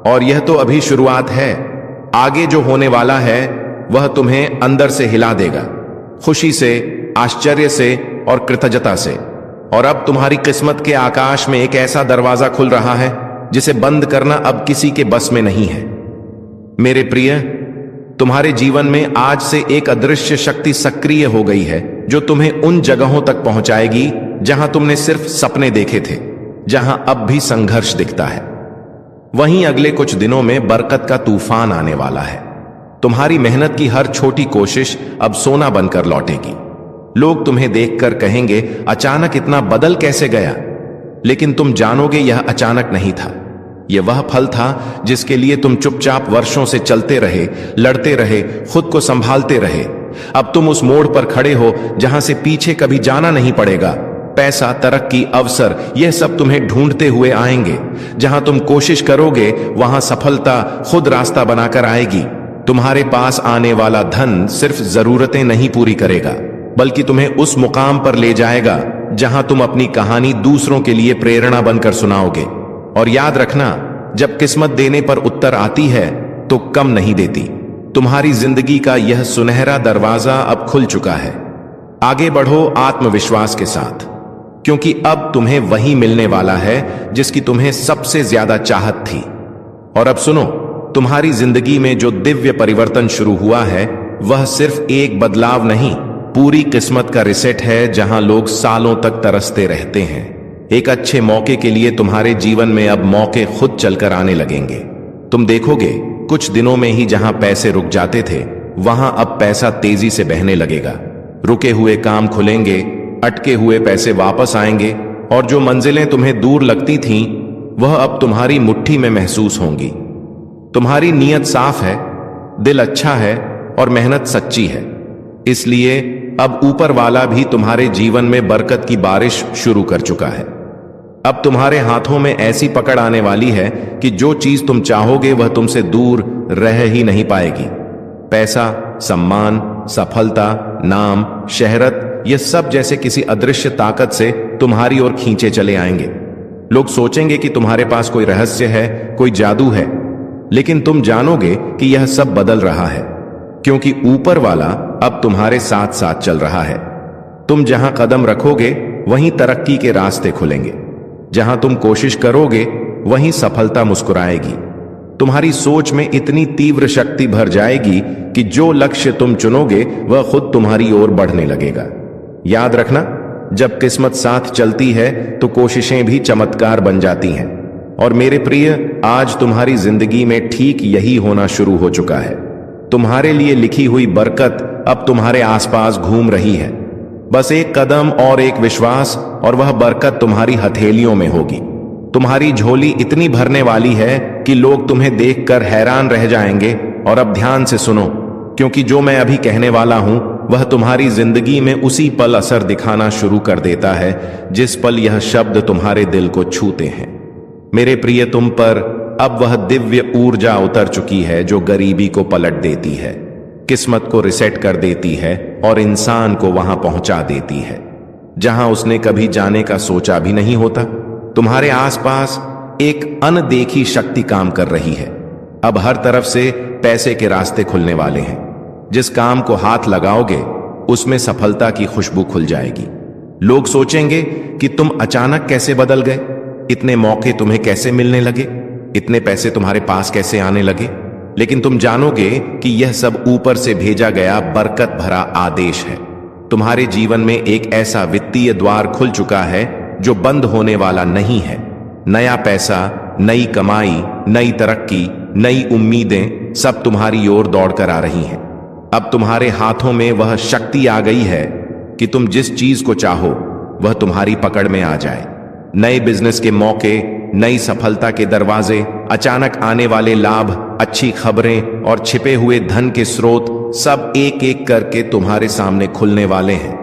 और यह तो अभी शुरुआत है। आगे जो होने वाला है वह तुम्हें अंदर से हिला देगा, खुशी से, आश्चर्य से और कृतज्ञता से। और अब तुम्हारी किस्मत के आकाश में एक ऐसा दरवाजा खुल रहा है जिसे बंद करना अब किसी के बस में नहीं है। मेरे प्रिय, तुम्हारे जीवन में आज से एक अदृश्य शक्ति सक्रिय हो गई है जो तुम्हें उन जगहों तक पहुंचाएगी जहां तुमने सिर्फ सपने देखे थे, जहां अब भी संघर्ष दिखता है। वहीं अगले कुछ दिनों में बरकत का तूफान आने वाला है। तुम्हारी मेहनत की हर छोटी कोशिश अब सोना बनकर लौटेगी। लोग तुम्हें देखकर कहेंगे, अचानक इतना बदल कैसे गया? लेकिन तुम जानोगे यह अचानक नहीं था। यह वह फल था जिसके लिए तुम चुपचाप वर्षों से चलते रहे, लड़ते रहे, खुद को संभालते रहे। अब तुम उस मोड़ पर खड़े हो जहां से पीछे कभी जाना नहीं पड़ेगा। पैसा, तरक्की, अवसर, यह सब तुम्हें ढूंढते हुए आएंगे। जहां तुम कोशिश करोगे वहां सफलता खुद रास्ता बनाकर आएगी। तुम्हारे पास आने वाला धन सिर्फ जरूरतें नहीं पूरी करेगा, बल्कि तुम्हें उस मुकाम पर ले जाएगा जहां तुम अपनी कहानी दूसरों के लिए प्रेरणा बनकर सुनाओगे। और याद रखना, जब किस्मत देने पर उत्तर आती है तो कम नहीं देती। तुम्हारी जिंदगी का यह सुनहरा दरवाजा अब खुल चुका है। आगे बढ़ो आत्मविश्वास के साथ, क्योंकि अब तुम्हें वही मिलने वाला है जिसकी तुम्हें सबसे ज्यादा चाहत थी। और अब सुनो, तुम्हारी जिंदगी में जो दिव्य परिवर्तन शुरू हुआ है वह सिर्फ एक बदलाव नहीं, पूरी किस्मत का रिसेट है जहां लोग सालों तक तरसते रहते हैं। एक अच्छे मौके के लिए तुम्हारे जीवन में अब मौके खुद चलकर आने लगेंगे। तुम देखोगे कुछ दिनों में ही जहां पैसे रुक जाते थे वहां अब पैसा तेजी से बहने लगेगा। रुके हुए काम खुलेंगे, अटके हुए पैसे वापस आएंगे और जो मंजिलें तुम्हें दूर लगती थीं वह अब तुम्हारी मुट्ठी में महसूस होंगी। तुम्हारी नीयत साफ है, दिल अच्छा है और मेहनत सच्ची है, इसलिए अब ऊपर वाला भी तुम्हारे जीवन में बरकत की बारिश शुरू कर चुका है। अब तुम्हारे हाथों में ऐसी पकड़ आने वाली है कि जो चीज तुम चाहोगे वह तुमसे दूर रह ही नहीं पाएगी। पैसा, सम्मान, सफलता, नाम, शहरत, ये सब जैसे किसी अदृश्य ताकत से तुम्हारी ओर खींचे चले आएंगे। लोग सोचेंगे कि तुम्हारे पास कोई रहस्य है, कोई जादू है, लेकिन तुम जानोगे कि यह सब बदल रहा है, क्योंकि ऊपर वाला अब तुम्हारे साथ साथ चल रहा है। तुम जहां कदम रखोगे वहीं तरक्की के रास्ते खुलेंगे। जहां तुम कोशिश करोगे वहीं सफलता मुस्कुराएगी। तुम्हारी सोच में इतनी तीव्र शक्ति भर जाएगी कि जो लक्ष्य तुम चुनोगे वह खुद तुम्हारी ओर बढ़ने लगेगा। याद रखना, जब किस्मत साथ चलती है तो कोशिशें भी चमत्कार बन जाती हैं। और मेरे प्रिय, आज तुम्हारी जिंदगी में ठीक यही होना शुरू हो चुका है। तुम्हारे लिए लिखी हुई बरकत अब तुम्हारे आसपास घूम रही है। बस एक कदम और एक विश्वास और वह बरकत तुम्हारी हथेलियों में होगी। तुम्हारी झोली इतनी भरने वाली है कि लोग तुम्हें देखकर हैरान रह जाएंगे। और अब ध्यान से सुनो, क्योंकि जो मैं अभी कहने वाला हूं वह तुम्हारी जिंदगी में उसी पल असर दिखाना शुरू कर देता है जिस पल यह शब्द तुम्हारे दिल को छूते हैं। मेरे प्रिय, तुम पर अब वह दिव्य ऊर्जा उतर चुकी है जो गरीबी को पलट देती है, किस्मत को रिसेट कर देती है और इंसान को वहां पहुंचा देती है जहां उसने कभी जाने का सोचा भी नहीं होता। तुम्हारे आसपास एक अनदेखी शक्ति काम कर रही है। अब हर तरफ से पैसे के रास्ते खुलने वाले हैं। जिस काम को हाथ लगाओगे उसमें सफलता की खुशबू खुल जाएगी। लोग सोचेंगे कि तुम अचानक कैसे बदल गए, इतने मौके तुम्हें कैसे मिलने लगे, इतने पैसे तुम्हारे पास कैसे आने लगे। लेकिन तुम जानोगे कि यह सब ऊपर से भेजा गया बरकत भरा आदेश है। तुम्हारे जीवन में एक ऐसा वित्तीय द्वार खुल चुका है जो बंद होने वाला नहीं है। नया पैसा, नई कमाई, नई तरक्की, नई उम्मीदें सब तुम्हारी ओर दौड़कर आ रही हैं। अब तुम्हारे हाथों में वह शक्ति आ गई है कि तुम जिस चीज को चाहो वह तुम्हारी पकड़ में आ जाए। नए बिजनेस के मौके, नई सफलता के दरवाजे, अचानक आने वाले लाभ, अच्छी खबरें और छिपे हुए धन के स्रोत सब एक एक करके तुम्हारे सामने खुलने वाले हैं।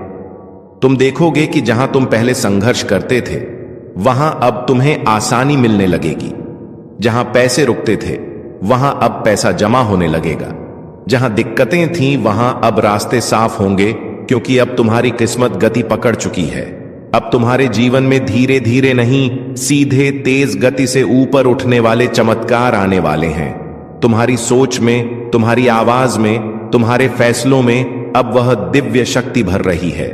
तुम देखोगे कि जहां तुम पहले संघर्ष करते थे वहां अब तुम्हें आसानी मिलने लगेगी। जहां पैसे रुकते थे वहां अब पैसा जमा होने लगेगा। जहां दिक्कतें थीं वहां अब रास्ते साफ होंगे, क्योंकि अब तुम्हारी किस्मत गति पकड़ चुकी है। अब तुम्हारे जीवन में धीरे धीरे नहीं, सीधे तेज गति से ऊपर उठने वाले चमत्कार आने वाले हैं। तुम्हारी सोच में, तुम्हारी आवाज में, तुम्हारे फैसलों में अब वह दिव्य शक्ति भर रही है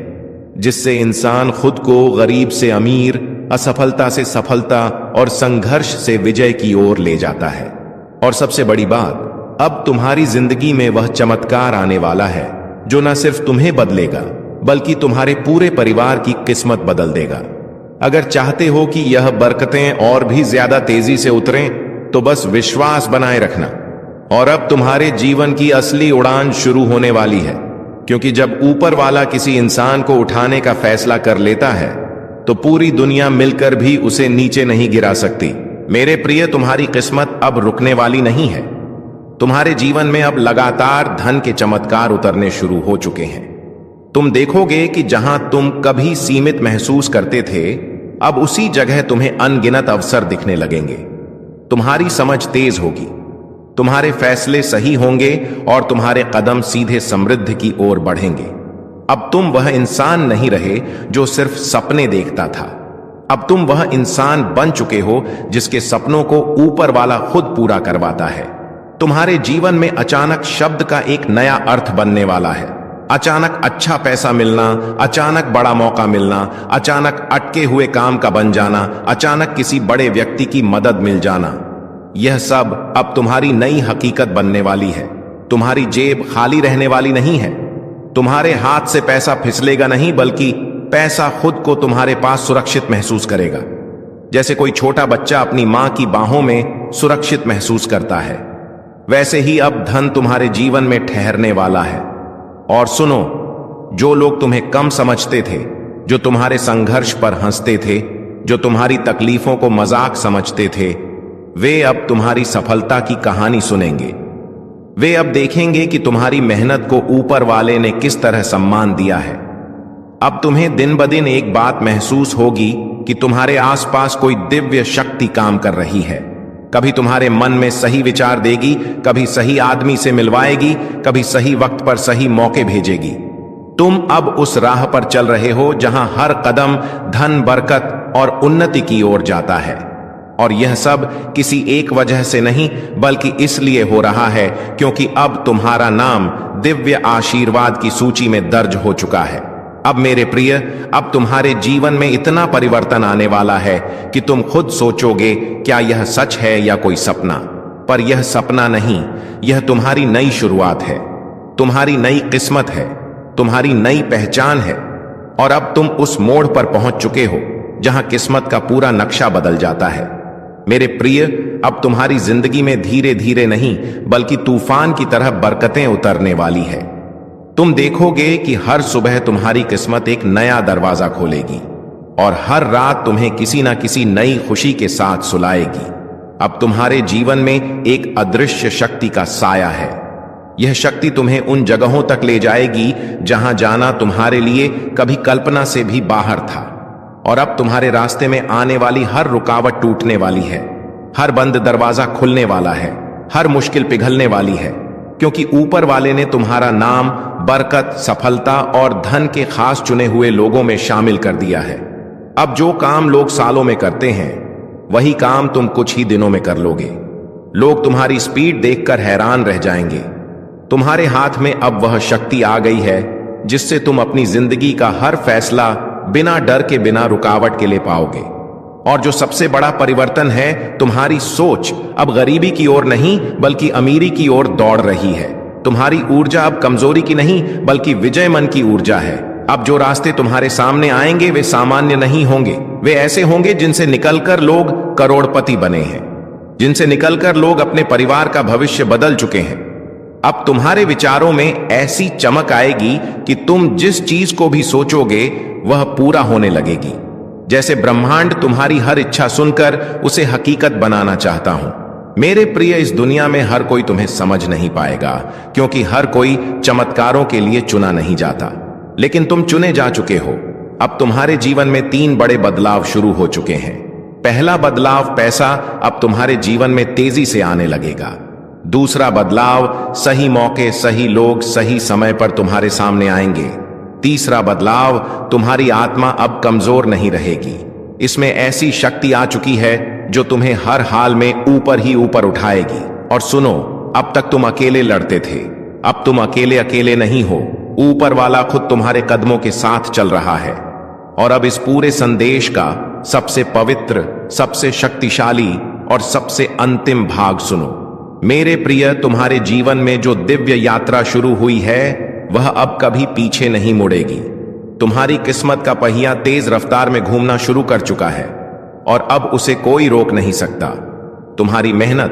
जिससे इंसान खुद को गरीब से अमीर, असफलता से सफलता और संघर्ष से विजय की ओर ले जाता है। और सबसे बड़ी बात, अब तुम्हारी जिंदगी में वह चमत्कार आने वाला है जो न सिर्फ तुम्हें बदलेगा बल्कि तुम्हारे पूरे परिवार की किस्मत बदल देगा। अगर चाहते हो कि यह बरकतें और भी ज्यादा तेजी से उतरें तो बस विश्वास बनाए रखना। और अब तुम्हारे जीवन की असली उड़ान शुरू होने वाली है, क्योंकि जब ऊपर वाला किसी इंसान को उठाने का फैसला कर लेता है तो पूरी दुनिया मिलकर भी उसे नीचे नहीं गिरा सकती। मेरे प्रिय, तुम्हारी किस्मत अब रुकने वाली नहीं है। तुम्हारे जीवन में अब लगातार धन के चमत्कार उतरने शुरू हो चुके हैं। तुम देखोगे कि जहां तुम कभी सीमित महसूस करते थे अब उसी जगह तुम्हें अनगिनत अवसर दिखने लगेंगे। तुम्हारी समझ तेज होगी, तुम्हारे फैसले सही होंगे और तुम्हारे कदम सीधे समृद्धि की ओर बढ़ेंगे। अब तुम वह इंसान नहीं रहे जो सिर्फ सपने देखता था। अब तुम वह इंसान बन चुके हो जिसके सपनों को ऊपर वाला खुद पूरा करवाता है। तुम्हारे जीवन में अचानक शब्द का एक नया अर्थ बनने वाला है। अचानक अच्छा पैसा मिलना, अचानक बड़ा मौका मिलना, अचानक अटके हुए काम का बन जाना, अचानक किसी बड़े व्यक्ति की मदद मिल जाना, यह सब अब तुम्हारी नई हकीकत बनने वाली है। तुम्हारी जेब खाली रहने वाली नहीं है। तुम्हारे हाथ से पैसा फिसलेगा नहीं, बल्कि पैसा खुद को तुम्हारे पास सुरक्षित महसूस करेगा। जैसे कोई छोटा बच्चा अपनी मां की बाहों में सुरक्षित महसूस करता है, वैसे ही अब धन तुम्हारे जीवन में ठहरने वाला है। और सुनो, जो लोग तुम्हें कम समझते थे, जो तुम्हारे संघर्ष पर हंसते थे, जो तुम्हारी तकलीफों को मजाक समझते थे, वे अब तुम्हारी सफलता की कहानी सुनेंगे। वे अब देखेंगे कि तुम्हारी मेहनत को ऊपर वाले ने किस तरह सम्मान दिया है। अब तुम्हें दिन ब दिन एक बात महसूस होगी कि तुम्हारे आसपास कोई दिव्य शक्ति काम कर रही है। कभी तुम्हारे मन में सही विचार देगी, कभी सही आदमी से मिलवाएगी, कभी सही वक्त पर सही मौके भेजेगी। तुम अब उस राह पर चल रहे हो जहां हर कदम धन, बरकत और उन्नति की ओर जाता है। और यह सब किसी एक वजह से नहीं, बल्कि इसलिए हो रहा है क्योंकि अब तुम्हारा नाम दिव्य आशीर्वाद की सूची में दर्ज हो चुका है। अब मेरे प्रिय, अब तुम्हारे जीवन में इतना परिवर्तन आने वाला है कि तुम खुद सोचोगे क्या यह सच है या कोई सपना। पर यह सपना नहीं, यह तुम्हारी नई शुरुआत है, तुम्हारी नई किस्मत है, तुम्हारी नई पहचान है। और अब तुम उस मोड़ पर पहुंच चुके हो जहां किस्मत का पूरा नक्शा बदल जाता है। मेरे प्रिय, अब तुम्हारी जिंदगी में धीरे धीरे नहीं, बल्कि तूफान की तरह बरकतें उतरने वाली है। तुम देखोगे कि हर सुबह तुम्हारी किस्मत एक नया दरवाजा खोलेगी और हर रात तुम्हें किसी ना किसी नई खुशी के साथ सुलाएगी। अब तुम्हारे जीवन में एक अदृश्य शक्ति का साया है। यह शक्ति तुम्हें उन जगहों तक ले जाएगी जहां जाना तुम्हारे लिए कभी कल्पना से भी बाहर था। और अब तुम्हारे रास्ते में आने वाली हर रुकावट टूटने वाली है, हर बंद दरवाजा खुलने वाला है, हर मुश्किल पिघलने वाली है, क्योंकि ऊपर वाले ने तुम्हारा नाम बरकत, सफलता और धन के खास चुने हुए लोगों में शामिल कर दिया है। अब जो काम लोग सालों में करते हैं, वही काम तुम कुछ ही दिनों में कर लोगे। लोग तुम्हारी स्पीड देखकर हैरान रह जाएंगे। तुम्हारे हाथ में अब वह शक्ति आ गई है जिससे तुम अपनी जिंदगी का हर फैसला बिना डर के, बिना रुकावट के ले पाओगे। और जो सबसे बड़ा परिवर्तन है, तुम्हारी सोच अब गरीबी की ओर नहीं, बल्कि अमीरी की ओर दौड़ रही है। तुम्हारी ऊर्जा अब कमजोरी की नहीं, बल्कि विजय मन की ऊर्जा है। अब जो रास्ते तुम्हारे सामने आएंगे वे सामान्य नहीं होंगे, वे ऐसे होंगे जिनसे निकलकर लोग करोड़पति बने हैं, जिनसे निकलकर लोग अपने परिवार का भविष्य बदल चुके हैं। अब तुम्हारे विचारों में ऐसी चमक आएगी कि तुम जिस चीज को भी सोचोगे वह पूरा होने लगेगी। जैसे ब्रह्मांड तुम्हारी हर इच्छा सुनकर उसे हकीकत बनाना चाहता हूं। मेरे प्रिय, इस दुनिया में हर कोई तुम्हें समझ नहीं पाएगा, क्योंकि हर कोई चमत्कारों के लिए चुना नहीं जाता, लेकिन तुम चुने जा चुके हो। अब तुम्हारे जीवन में 3 बड़े बदलाव शुरू हो चुके हैं। पहला बदलाव, पैसा अब तुम्हारे जीवन में तेजी से आने लगेगा। दूसरा बदलाव, सही मौके, सही लोग, सही समय पर तुम्हारे सामने आएंगे। तीसरा बदलाव, तुम्हारी आत्मा अब कमजोर नहीं रहेगी। इसमें ऐसी शक्ति आ चुकी है जो तुम्हें हर हाल में ऊपर ही ऊपर उठाएगी। और सुनो, अब तक तुम अकेले लड़ते थे, अब तुम अकेले अकेले नहीं हो। ऊपर वाला खुद तुम्हारे कदमों के साथ चल रहा है। और अब इस पूरे संदेश का सबसे पवित्र, सबसे शक्तिशाली और सबसे अंतिम भाग सुनो। मेरे प्रिय, तुम्हारे जीवन में जो दिव्य यात्रा शुरू हुई है वह अब कभी पीछे नहीं मुड़ेगी। तुम्हारी किस्मत का पहिया तेज रफ्तार में घूमना शुरू कर चुका है और अब उसे कोई रोक नहीं सकता। तुम्हारी मेहनत,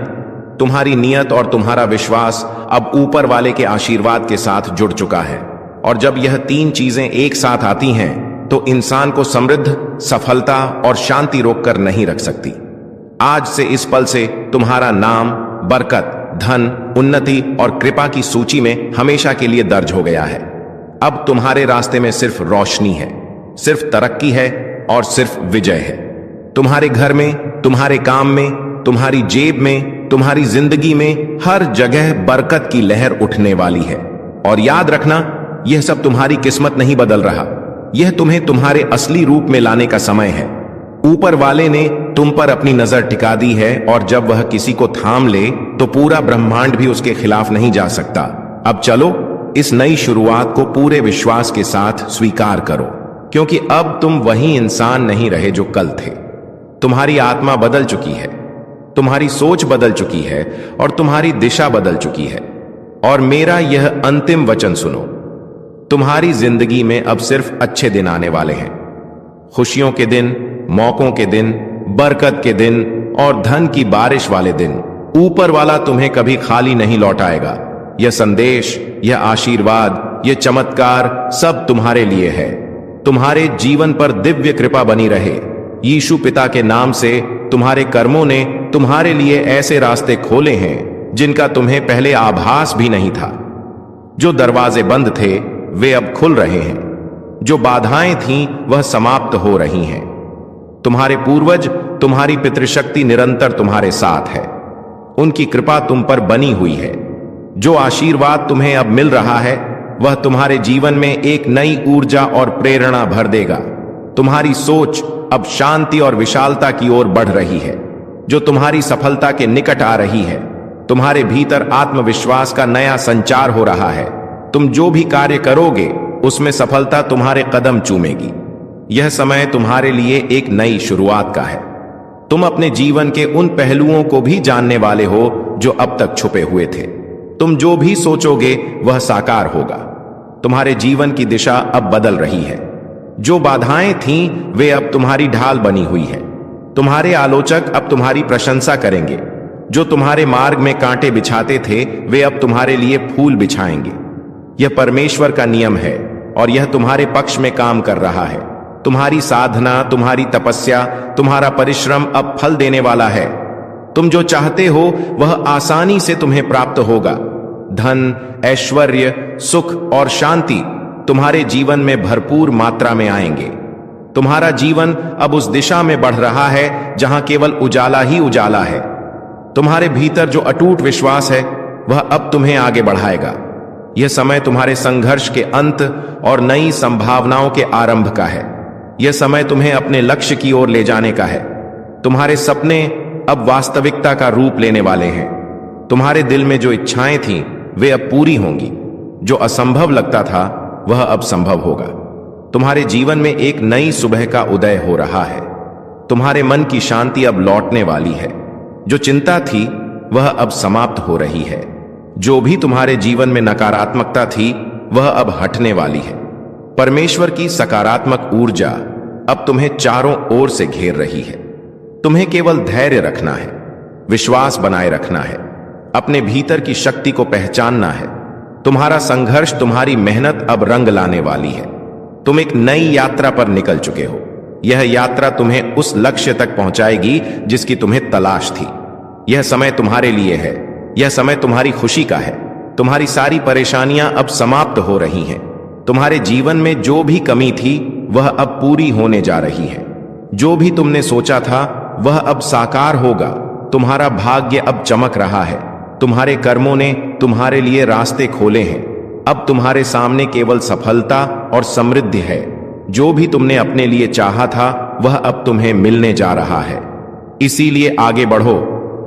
तुम्हारी नियत और तुम्हारा विश्वास अब ऊपर वाले के आशीर्वाद के साथ जुड़ चुका है। और जब यह 3 चीजें एक साथ आती हैं तो इंसान को समृद्ध, सफलता और शांति रोककर नहीं रख सकती। आज से, इस पल से तुम्हारा नाम बरकत, धन, उन्नति और कृपा की सूची में हमेशा के लिए दर्ज हो गया है। अब तुम्हारे रास्ते में सिर्फ रोशनी है, सिर्फ तरक्की है और सिर्फ विजय है। तुम्हारे घर में, तुम्हारे काम में, तुम्हारी जेब में, तुम्हारी जिंदगी में हर जगह बरकत की लहर उठने वाली है। और याद रखना, यह सब तुम्हारी किस्मत नहीं बदल रहा, यह तुम्हें तुम्हारे असली रूप में लाने का समय है। ऊपर वाले ने तुम पर अपनी नजर टिका दी है और जब वह किसी को थाम ले तो पूरा ब्रह्मांड भी उसके खिलाफ नहीं जा सकता। अब चलो, इस नई शुरुआत को पूरे विश्वास के साथ स्वीकार करो, क्योंकि अब तुम वही इंसान नहीं रहे जो कल थे। तुम्हारी आत्मा बदल चुकी है, तुम्हारी सोच बदल चुकी है और तुम्हारी दिशा बदल चुकी है। और मेरा यह अंतिम वचन सुनो, तुम्हारी जिंदगी में अब सिर्फ अच्छे दिन आने वाले हैं। खुशियों के दिन, मौकों के दिन, बरकत के दिन और धन की बारिश वाले दिन। ऊपर वाला तुम्हें कभी खाली नहीं लौटाएगा। यह संदेश, यह आशीर्वाद, यह चमत्कार सब तुम्हारे लिए है। तुम्हारे जीवन पर दिव्य कृपा बनी रहे। यीशु पिता के नाम से तुम्हारे कर्मों ने तुम्हारे लिए ऐसे रास्ते खोले हैं जिनका तुम्हें पहले आभास भी नहीं था। जो दरवाजे बंद थे वे अब खुल रहे हैं, जो बाधाएं थीं वह समाप्त हो रही हैं। तुम्हारे पूर्वज, तुम्हारी पितृशक्ति निरंतर तुम्हारे साथ है। उनकी कृपा तुम पर बनी हुई है। जो आशीर्वाद तुम्हें अब मिल रहा है वह तुम्हारे जीवन में एक नई ऊर्जा और प्रेरणा भर देगा। तुम्हारी सोच अब शांति और विशालता की ओर बढ़ रही है, जो तुम्हारी सफलता के निकट आ रही है। तुम्हारे भीतर आत्मविश्वास का नया संचार हो रहा है। तुम जो भी कार्य करोगे उसमें सफलता तुम्हारे कदम चूमेगी। यह समय तुम्हारे लिए एक नई शुरुआत का है। तुम अपने जीवन के उन पहलुओं को भी जानने वाले हो जो अब तक छुपे हुए थे। तुम जो भी सोचोगे वह साकार होगा। तुम्हारे जीवन की दिशा अब बदल रही है। जो बाधाएं थीं वे अब तुम्हारी ढाल बनी हुई है। तुम्हारे आलोचक अब तुम्हारी प्रशंसा करेंगे। जो तुम्हारे मार्ग में कांटे बिछाते थे वे अब तुम्हारे लिए फूल बिछाएंगे। यह परमेश्वर का नियम है और यह तुम्हारे पक्ष में काम कर रहा है। तुम्हारी साधना, तुम्हारी तपस्या, तुम्हारा परिश्रम अब फल देने वाला है। तुम जो चाहते हो वह आसानी से तुम्हें प्राप्त होगा। धन, ऐश्वर्य, सुख और शांति तुम्हारे जीवन में भरपूर मात्रा में आएंगे। तुम्हारा जीवन अब उस दिशा में बढ़ रहा है जहां केवल उजाला ही उजाला है। तुम्हारे भीतर जो अटूट विश्वास है वह अब तुम्हें आगे बढ़ाएगा। यह समय तुम्हारे संघर्ष के अंत और नई संभावनाओं के आरंभ का है। यह समय तुम्हें अपने लक्ष्य की ओर ले जाने का है। तुम्हारे सपने अब वास्तविकता का रूप लेने वाले हैं। तुम्हारे दिल में जो इच्छाएं थीं वे अब पूरी होंगी। जो असंभव लगता था वह अब संभव होगा। तुम्हारे जीवन में एक नई सुबह का उदय हो रहा है। तुम्हारे मन की शांति अब लौटने वाली है। जो चिंता थी वह अब समाप्त हो रही है। जो भी तुम्हारे जीवन में नकारात्मकता थी वह अब हटने वाली है। परमेश्वर की सकारात्मक ऊर्जा अब तुम्हें चारों ओर से घेर रही है। तुम्हें केवल धैर्य रखना है, विश्वास बनाए रखना है, अपने भीतर की शक्ति को पहचानना है। तुम्हारा संघर्ष, तुम्हारी मेहनत अब रंग लाने वाली है। तुम एक नई यात्रा पर निकल चुके हो। यह यात्रा तुम्हें उस लक्ष्य तक पहुंचाएगी जिसकी तुम्हें तलाश थी। यह समय तुम्हारे लिए है। यह समय तुम्हारी खुशी का है। तुम्हारी सारी परेशानियां अब समाप्त हो रही हैं। तुम्हारे जीवन में जो भी कमी थी वह अब पूरी होने जा रही है। जो भी तुमने सोचा था वह अब साकार होगा। तुम्हारा भाग्य अब चमक रहा है। तुम्हारे कर्मों ने तुम्हारे लिए रास्ते खोले हैं। अब तुम्हारे सामने केवल सफलता और समृद्धि है। जो भी तुमने अपने लिए चाहा था वह अब तुम्हें मिलने जा रहा है। इसीलिए आगे बढ़ो,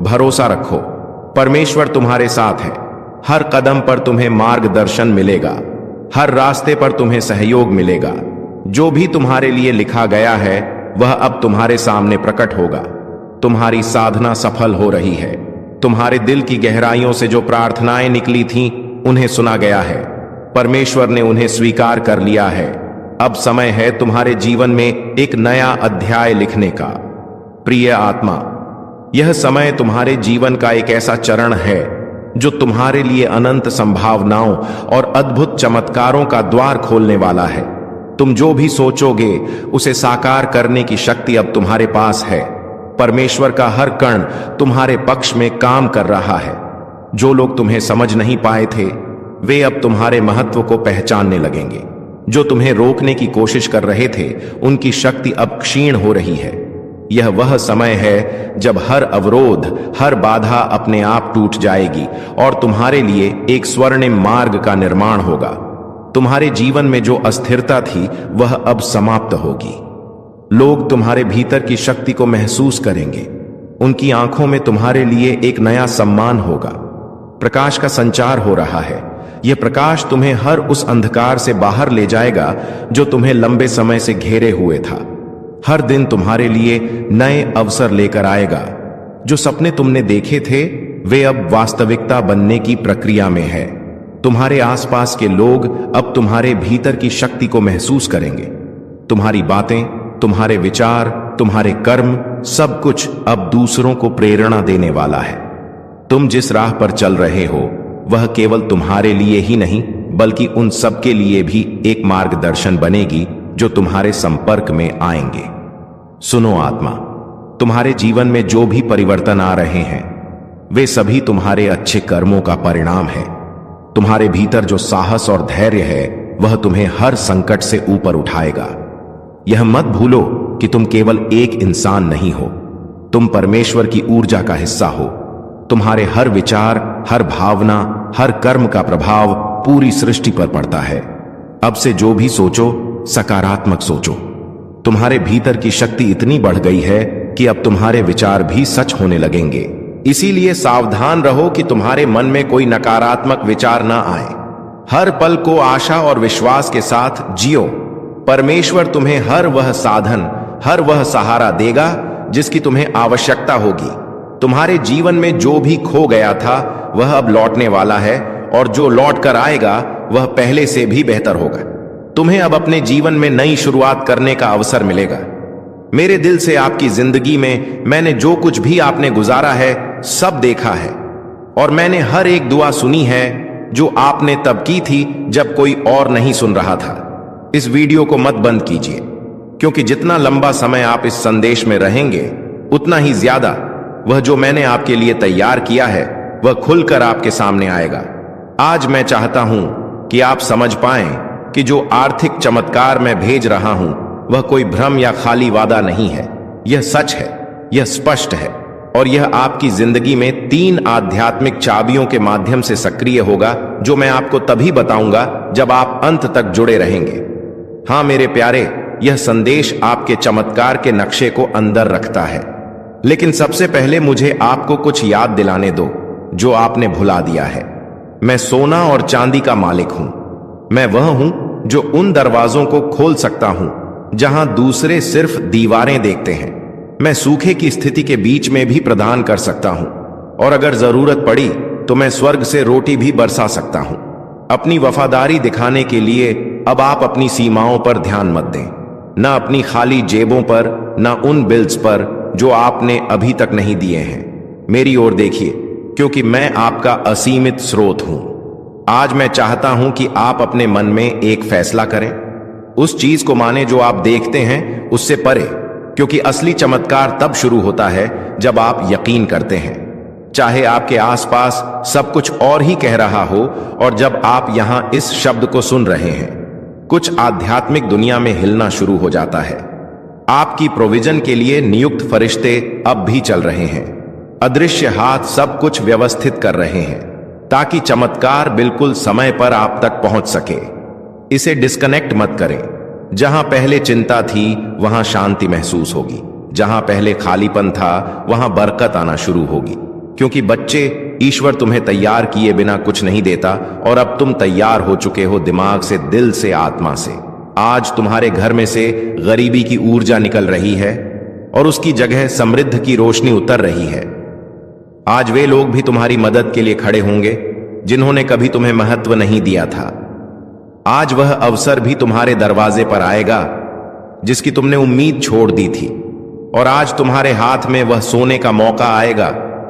भरोसा रखो। परमेश्वर तुम्हारे साथ है। हर कदम पर तुम्हें मार्गदर्शन मिलेगा। हर रास्ते पर तुम्हें सहयोग मिलेगा। जो भी तुम्हारे लिए लिखा गया है वह अब तुम्हारे सामने प्रकट होगा। तुम्हारी साधना सफल हो रही है। तुम्हारे दिल की गहराइयों से जो प्रार्थनाएं निकली थीं उन्हें सुना गया है। परमेश्वर ने उन्हें स्वीकार कर लिया है। अब समय है तुम्हारे जीवन में एक नया अध्याय लिखने का। प्रिय आत्मा, यह समय तुम्हारे जीवन का एक ऐसा चरण है जो तुम्हारे लिए अनंत संभावनाओं और अद्भुत चमत्कारों का द्वार खोलने वाला है। तुम जो भी सोचोगे उसे साकार करने की शक्ति अब तुम्हारे पास है। परमेश्वर का हर कण तुम्हारे पक्ष में काम कर रहा है। जो लोग तुम्हें समझ नहीं पाए थे वे अब तुम्हारे महत्व को पहचानने लगेंगे। जो तुम्हें रोकने की कोशिश कर रहे थे उनकी शक्ति अब क्षीण हो रही है। यह वह समय है जब हर अवरोध, हर बाधा अपने आप टूट जाएगी और तुम्हारे लिए एक स्वर्णिम मार्ग का निर्माण होगा। तुम्हारे जीवन में जो अस्थिरता थी वह अब समाप्त होगी। लोग तुम्हारे भीतर की शक्ति को महसूस करेंगे। उनकी आंखों में तुम्हारे लिए एक नया सम्मान होगा। प्रकाश का संचार हो रहा है। यह प्रकाश तुम्हें हर उस अंधकार से बाहर ले जाएगा जो तुम्हें लंबे समय से घेरे हुए था। हर दिन तुम्हारे लिए नए अवसर लेकर आएगा। जो सपने तुमने देखे थे वे अब वास्तविकता बनने की प्रक्रिया में है। तुम्हारे आसपास के लोग अब तुम्हारे भीतर की शक्ति को महसूस करेंगे। तुम्हारी बातें, तुम्हारे विचार, तुम्हारे कर्म, सब कुछ अब दूसरों को प्रेरणा देने वाला है। तुम जिस राह पर चल रहे हो वह केवल तुम्हारे लिए ही नहीं बल्कि उन सब के लिए भी एक मार्गदर्शन बनेगी जो तुम्हारे संपर्क में आएंगे। सुनो आत्मा, तुम्हारे जीवन में जो भी परिवर्तन आ रहे हैं वे सभी तुम्हारे अच्छे कर्मों का परिणाम है। तुम्हारे भीतर जो साहस और धैर्य है वह तुम्हें हर संकट से ऊपर उठाएगा। यह मत भूलो कि तुम केवल एक इंसान नहीं हो, तुम परमेश्वर की ऊर्जा का हिस्सा हो। तुम्हारे हर विचार, हर भावना, हर कर्म का प्रभाव पूरी सृष्टि पर पड़ता है। अब से जो भी सोचो सकारात्मक सोचो। तुम्हारे भीतर की शक्ति इतनी बढ़ गई है कि अब तुम्हारे विचार भी सच होने लगेंगे। इसीलिए सावधान रहो कि तुम्हारे मन में कोई नकारात्मक विचार ना आए। हर पल को आशा और विश्वास के साथ जियो। परमेश्वर तुम्हें हर वह साधन, हर वह सहारा देगा जिसकी तुम्हें आवश्यकता होगी। तुम्हारे जीवन में जो भी खो गया था वह अब लौटने वाला है, और जो लौट कर आएगा वह पहले से भी बेहतर होगा। तुम्हें अब अपने जीवन में नई शुरुआत करने का अवसर मिलेगा। मेरे दिल से आपकी जिंदगी में मैंने जो कुछ भी आपने गुजारा है सब देखा है, और मैंने हर एक दुआ सुनी है जो आपने तब की थी जब कोई और नहीं सुन रहा था। इस वीडियो को मत बंद कीजिए, क्योंकि जितना लंबा समय आप इस संदेश में रहेंगे उतना ही ज्यादा वह जो मैंने आपके लिए तैयार किया है वह खुलकर आपके सामने आएगा। आज मैं चाहता हूं कि आप समझ पाएं कि जो आर्थिक चमत्कार मैं भेज रहा हूं वह कोई भ्रम या खाली वादा नहीं है। यह सच है, यह स्पष्ट है, और यह आपकी जिंदगी में 3 आध्यात्मिक चाबियों के माध्यम से सक्रिय होगा, जो मैं आपको तभी बताऊंगा जब आप अंत तक जुड़े रहेंगे। हां मेरे प्यारे, यह संदेश आपके चमत्कार के नक्शे को अंदर रखता है। लेकिन सबसे पहले मुझे आपको कुछ याद दिलाने दो जो आपने भुला दिया है। मैं सोना और चांदी का मालिक हूं। मैं वह हूं जो उन दरवाजों को खोल सकता हूं जहां दूसरे सिर्फ दीवारें देखते हैं। मैं सूखे की स्थिति के बीच में भी प्रदान कर सकता हूं, और अगर जरूरत पड़ी तो मैं स्वर्ग से रोटी भी बरसा सकता हूं। अपनी वफादारी दिखाने के लिए अब आप अपनी सीमाओं पर ध्यान मत दें, ना अपनी खाली जेबों पर, ना उन बिल्स पर जो आपने अभी तक नहीं दिए हैं। मेरी ओर देखिए, क्योंकि मैं आपका असीमित स्रोत हूं। आज मैं चाहता हूं कि आप अपने मन में एक फैसला करें, उस चीज को माने जो आप देखते हैं उससे परे, क्योंकि असली चमत्कार तब शुरू होता है जब आप यकीन करते हैं। चाहे आपके आसपास सब कुछ और ही कह रहा हो, और जब आप यहां इस शब्द को सुन रहे हैं कुछ आध्यात्मिक दुनिया में हिलना शुरू हो जाता है। आपकी प्रोविजन के लिए नियुक्त फरिश्ते अब भी चल रहे हैं। अदृश्य हाथ सब कुछ व्यवस्थित कर रहे हैं ताकि चमत्कार बिल्कुल समय पर आप तक पहुंच सके। इसे डिस्कनेक्ट मत करें। जहां पहले चिंता थी वहां शांति महसूस होगी। जहां पहले खालीपन था वहां बरकत आना शुरू होगी, क्योंकि बच्चे, ईश्वर तुम्हें तैयार किए बिना कुछ नहीं देता, और अब तुम तैयार हो चुके हो, दिमाग से, दिल से, आत्मा से। आज तुम्हारे घर में से गरीबी की ऊर्जा निकल रही है और उसकी जगह समृद्ध की रोशनी उतर रही है। आज वे लोग भी तुम्हारी मदद के लिए खड़े होंगे जिन्होंने कभी तुम्हें महत्व नहीं दिया था। आज वह अवसर भी तुम्हारे दरवाजे पर आएगा जिसकी तुमने उम्मीद छोड़ दी थी, और आज तुम्हारे हाथ में वह सोने का मौका आएगा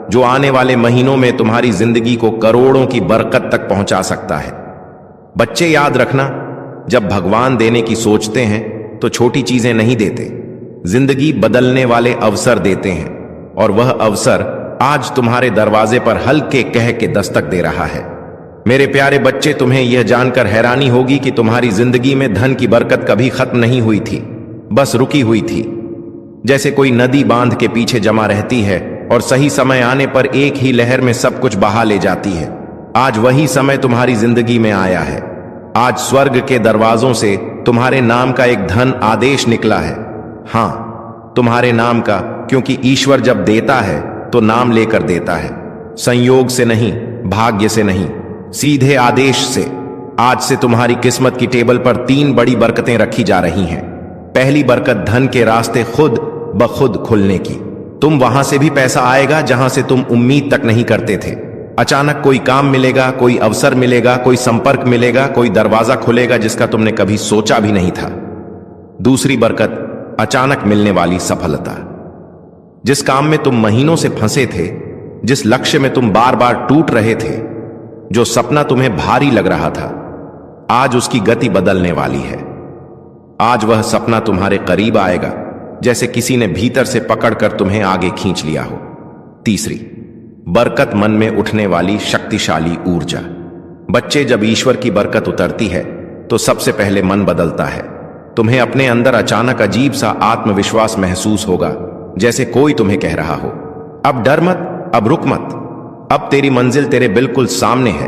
जो आने वाले महीनों में तुम्हारी जिंदगी को करोड़ों की बरकत तक पहुंचा सकता है। बच्चे, याद रखना, जब भगवान देने की सोचते हैं तो छोटी चीजें नहीं देते, जिंदगी बदलने वाले अवसर देते हैं, और वह अवसर आज तुम्हारे दरवाजे पर हल्के कह के दस्तक दे रहा है। मेरे प्यारे बच्चे, तुम्हें यह जानकर हैरानी होगी कि तुम्हारी जिंदगी में धन की बरकत कभी खत्म नहीं हुई थी, बस रुकी हुई थी। जैसे कोई नदी बांध के पीछे जमा रहती है और सही समय आने पर एक ही लहर में सब कुछ बहा ले जाती है। आज वही समय तुम्हारी जिंदगी में आया है। आज स्वर्ग के दरवाजों से तुम्हारे नाम का एक धन आदेश निकला है। हां, तुम्हारे नाम का, क्योंकि ईश्वर जब देता है तो नाम लेकर देता है, संयोग से नहीं, भाग्य से नहीं, सीधे आदेश से। आज से तुम्हारी किस्मत की टेबल पर 3 बड़ी बरकतें रखी जा रही हैं। पहली बरकत, धन के रास्ते खुद ब खुद खुलने की। तुम वहां से भी पैसा आएगा जहां से तुम उम्मीद तक नहीं करते थे। अचानक कोई काम मिलेगा, कोई अवसर मिलेगा, कोई संपर्क मिलेगा, कोई दरवाजा खुलेगा जिसका तुमने कभी सोचा भी नहीं था। दूसरी बरकत, अचानक मिलने वाली सफलता। जिस काम में तुम महीनों से फंसे थे, जिस लक्ष्य में तुम बार बार टूट रहे थे, जो सपना तुम्हें भारी लग रहा था, आज उसकी गति बदलने वाली है। आज वह सपना तुम्हारे करीब आएगा, जैसे किसी ने भीतर से पकड़कर तुम्हें आगे खींच लिया हो। तीसरी, बरकत मन में उठने वाली शक्तिशाली ऊर्जा। बच्चे, जब ईश्वर की बरकत उतरती है तो सबसे पहले मन बदलता है। तुम्हें अपने अंदर अचानक अजीब सा आत्मविश्वास महसूस होगा, जैसे कोई तुम्हें कह रहा हो, अब डर मत, अब रुक मत, अब तेरी मंजिल तेरे बिल्कुल सामने है।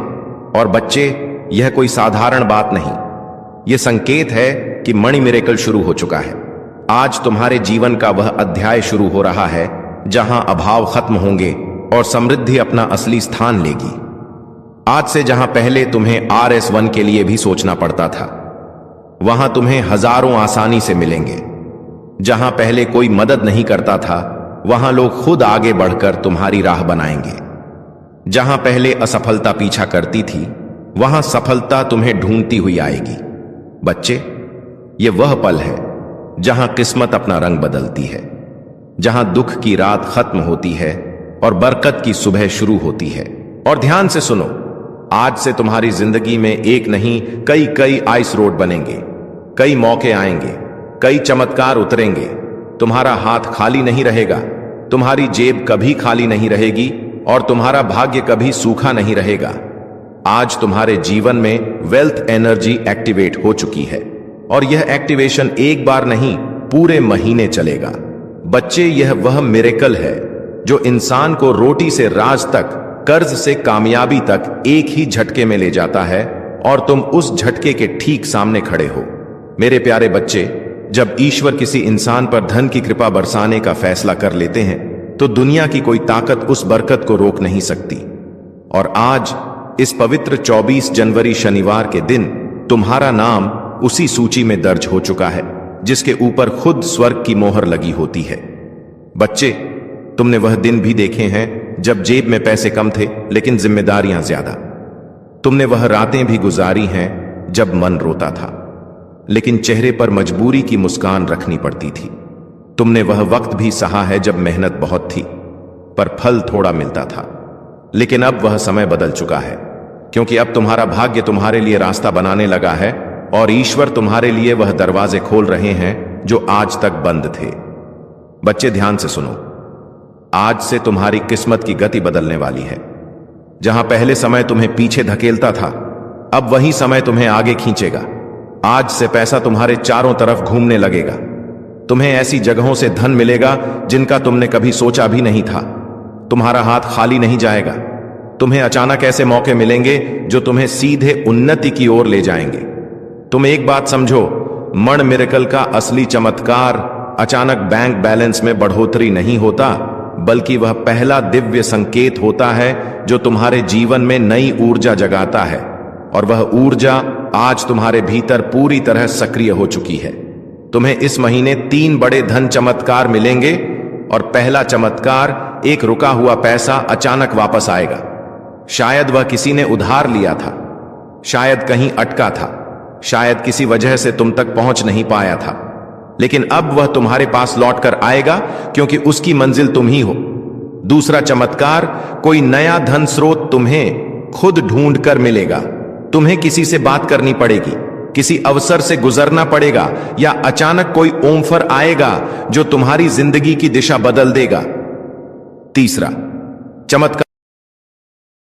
और बच्चे, यह कोई साधारण बात नहीं, यह संकेत है कि मणि मिरेकल शुरू हो चुका है। आज तुम्हारे जीवन का वह अध्याय शुरू हो रहा है जहां अभाव खत्म होंगे और समृद्धि अपना असली स्थान लेगी। आज से जहां पहले तुम्हें RS1 के लिए भी सोचना पड़ता था, वहां तुम्हें हजारों आसानी से मिलेंगे। जहां पहले कोई मदद नहीं करता था, वहां लोग खुद आगे बढ़कर तुम्हारी राह बनाएंगे। जहां पहले असफलता पीछा करती थी, वहां सफलता तुम्हें ढूंढती हुई आएगी। बच्चे, ये वह पल है जहां किस्मत अपना रंग बदलती है, जहां दुख की रात खत्म होती है और बरकत की सुबह शुरू होती है। और ध्यान से सुनो, आज से तुम्हारी जिंदगी में एक नहीं, कई आइस रोड बनेंगे, कई मौके आएंगे, कई चमत्कार उतरेंगे। तुम्हारा हाथ खाली नहीं रहेगा, तुम्हारी जेब कभी खाली नहीं रहेगी और तुम्हारा भाग्य कभी सूखा नहीं रहेगा। आज तुम्हारे जीवन में वेल्थ एनर्जी एक्टिवेट हो चुकी है और यह एक्टिवेशन एक बार नहीं, पूरे महीने चलेगा। बच्चे, यह वह मिरेकल है जो इंसान को रोटी से राज तक, कर्ज से कामयाबी तक एक ही झटके में ले जाता है और तुम उस झटके के ठीक सामने खड़े हो। मेरे प्यारे बच्चे, जब ईश्वर किसी इंसान पर धन की कृपा बरसाने का फैसला कर लेते हैं तो दुनिया की कोई ताकत उस बरकत को रोक नहीं सकती। और आज इस पवित्र 24 जनवरी शनिवार के दिन तुम्हारा नाम उसी सूची में दर्ज हो चुका है जिसके ऊपर खुद स्वर्ग की मोहर लगी होती है। बच्चे, तुमने वह दिन भी देखे हैं जब जेब में पैसे कम थे लेकिन जिम्मेदारियां ज्यादा। तुमने वह रातें भी गुजारी हैं जब मन रोता था लेकिन चेहरे पर मजबूरी की मुस्कान रखनी पड़ती थी। तुमने वह वक्त भी सहा है जब मेहनत बहुत थी पर फल थोड़ा मिलता था। लेकिन अब वह समय बदल चुका है, क्योंकि अब तुम्हारा भाग्य तुम्हारे लिए रास्ता बनाने लगा है और ईश्वर तुम्हारे लिए वह दरवाजे खोल रहे हैं जो आज तक बंद थे। बच्चे, ध्यान से सुनो, आज से तुम्हारी किस्मत की गति बदलने वाली है। जहां पहले समय तुम्हें पीछे धकेलता था, अब वही समय तुम्हें आगे खींचेगा। आज से पैसा तुम्हारे चारों तरफ घूमने लगेगा। तुम्हें ऐसी जगहों से धन मिलेगा जिनका तुमने कभी सोचा भी नहीं था। तुम्हारा हाथ खाली नहीं जाएगा। तुम्हें अचानक ऐसे मौके मिलेंगे जो तुम्हें सीधे उन्नति की ओर ले जाएंगे। तुम एक बात समझो, मण मिरेकल का असली चमत्कार अचानक बैंक बैलेंस में बढ़ोतरी नहीं होता, बल्कि वह पहला दिव्य संकेत होता है जो तुम्हारे जीवन में नई ऊर्जा जगाता है। और वह ऊर्जा आज तुम्हारे भीतर पूरी तरह सक्रिय हो चुकी है। तुम्हें इस महीने 3 बड़े धन चमत्कार मिलेंगे और पहला चमत्कार, एक रुका हुआ पैसा अचानक वापस आएगा। शायद वह किसी ने उधार लिया था, शायद कहीं अटका था, शायद किसी वजह से तुम तक पहुंच नहीं पाया था, लेकिन अब वह तुम्हारे पास लौट कर आएगा क्योंकि उसकी मंजिल तुम ही हो। दूसरा चमत्कार, कोई नया धन स्रोत तुम्हें खुद ढूंढ कर मिलेगा। तुम्हें किसी से बात करनी पड़ेगी, किसी अवसर से गुजरना पड़ेगा या अचानक कोई ऑफर आएगा जो तुम्हारी जिंदगी की दिशा बदल देगा। तीसरा चमत्कार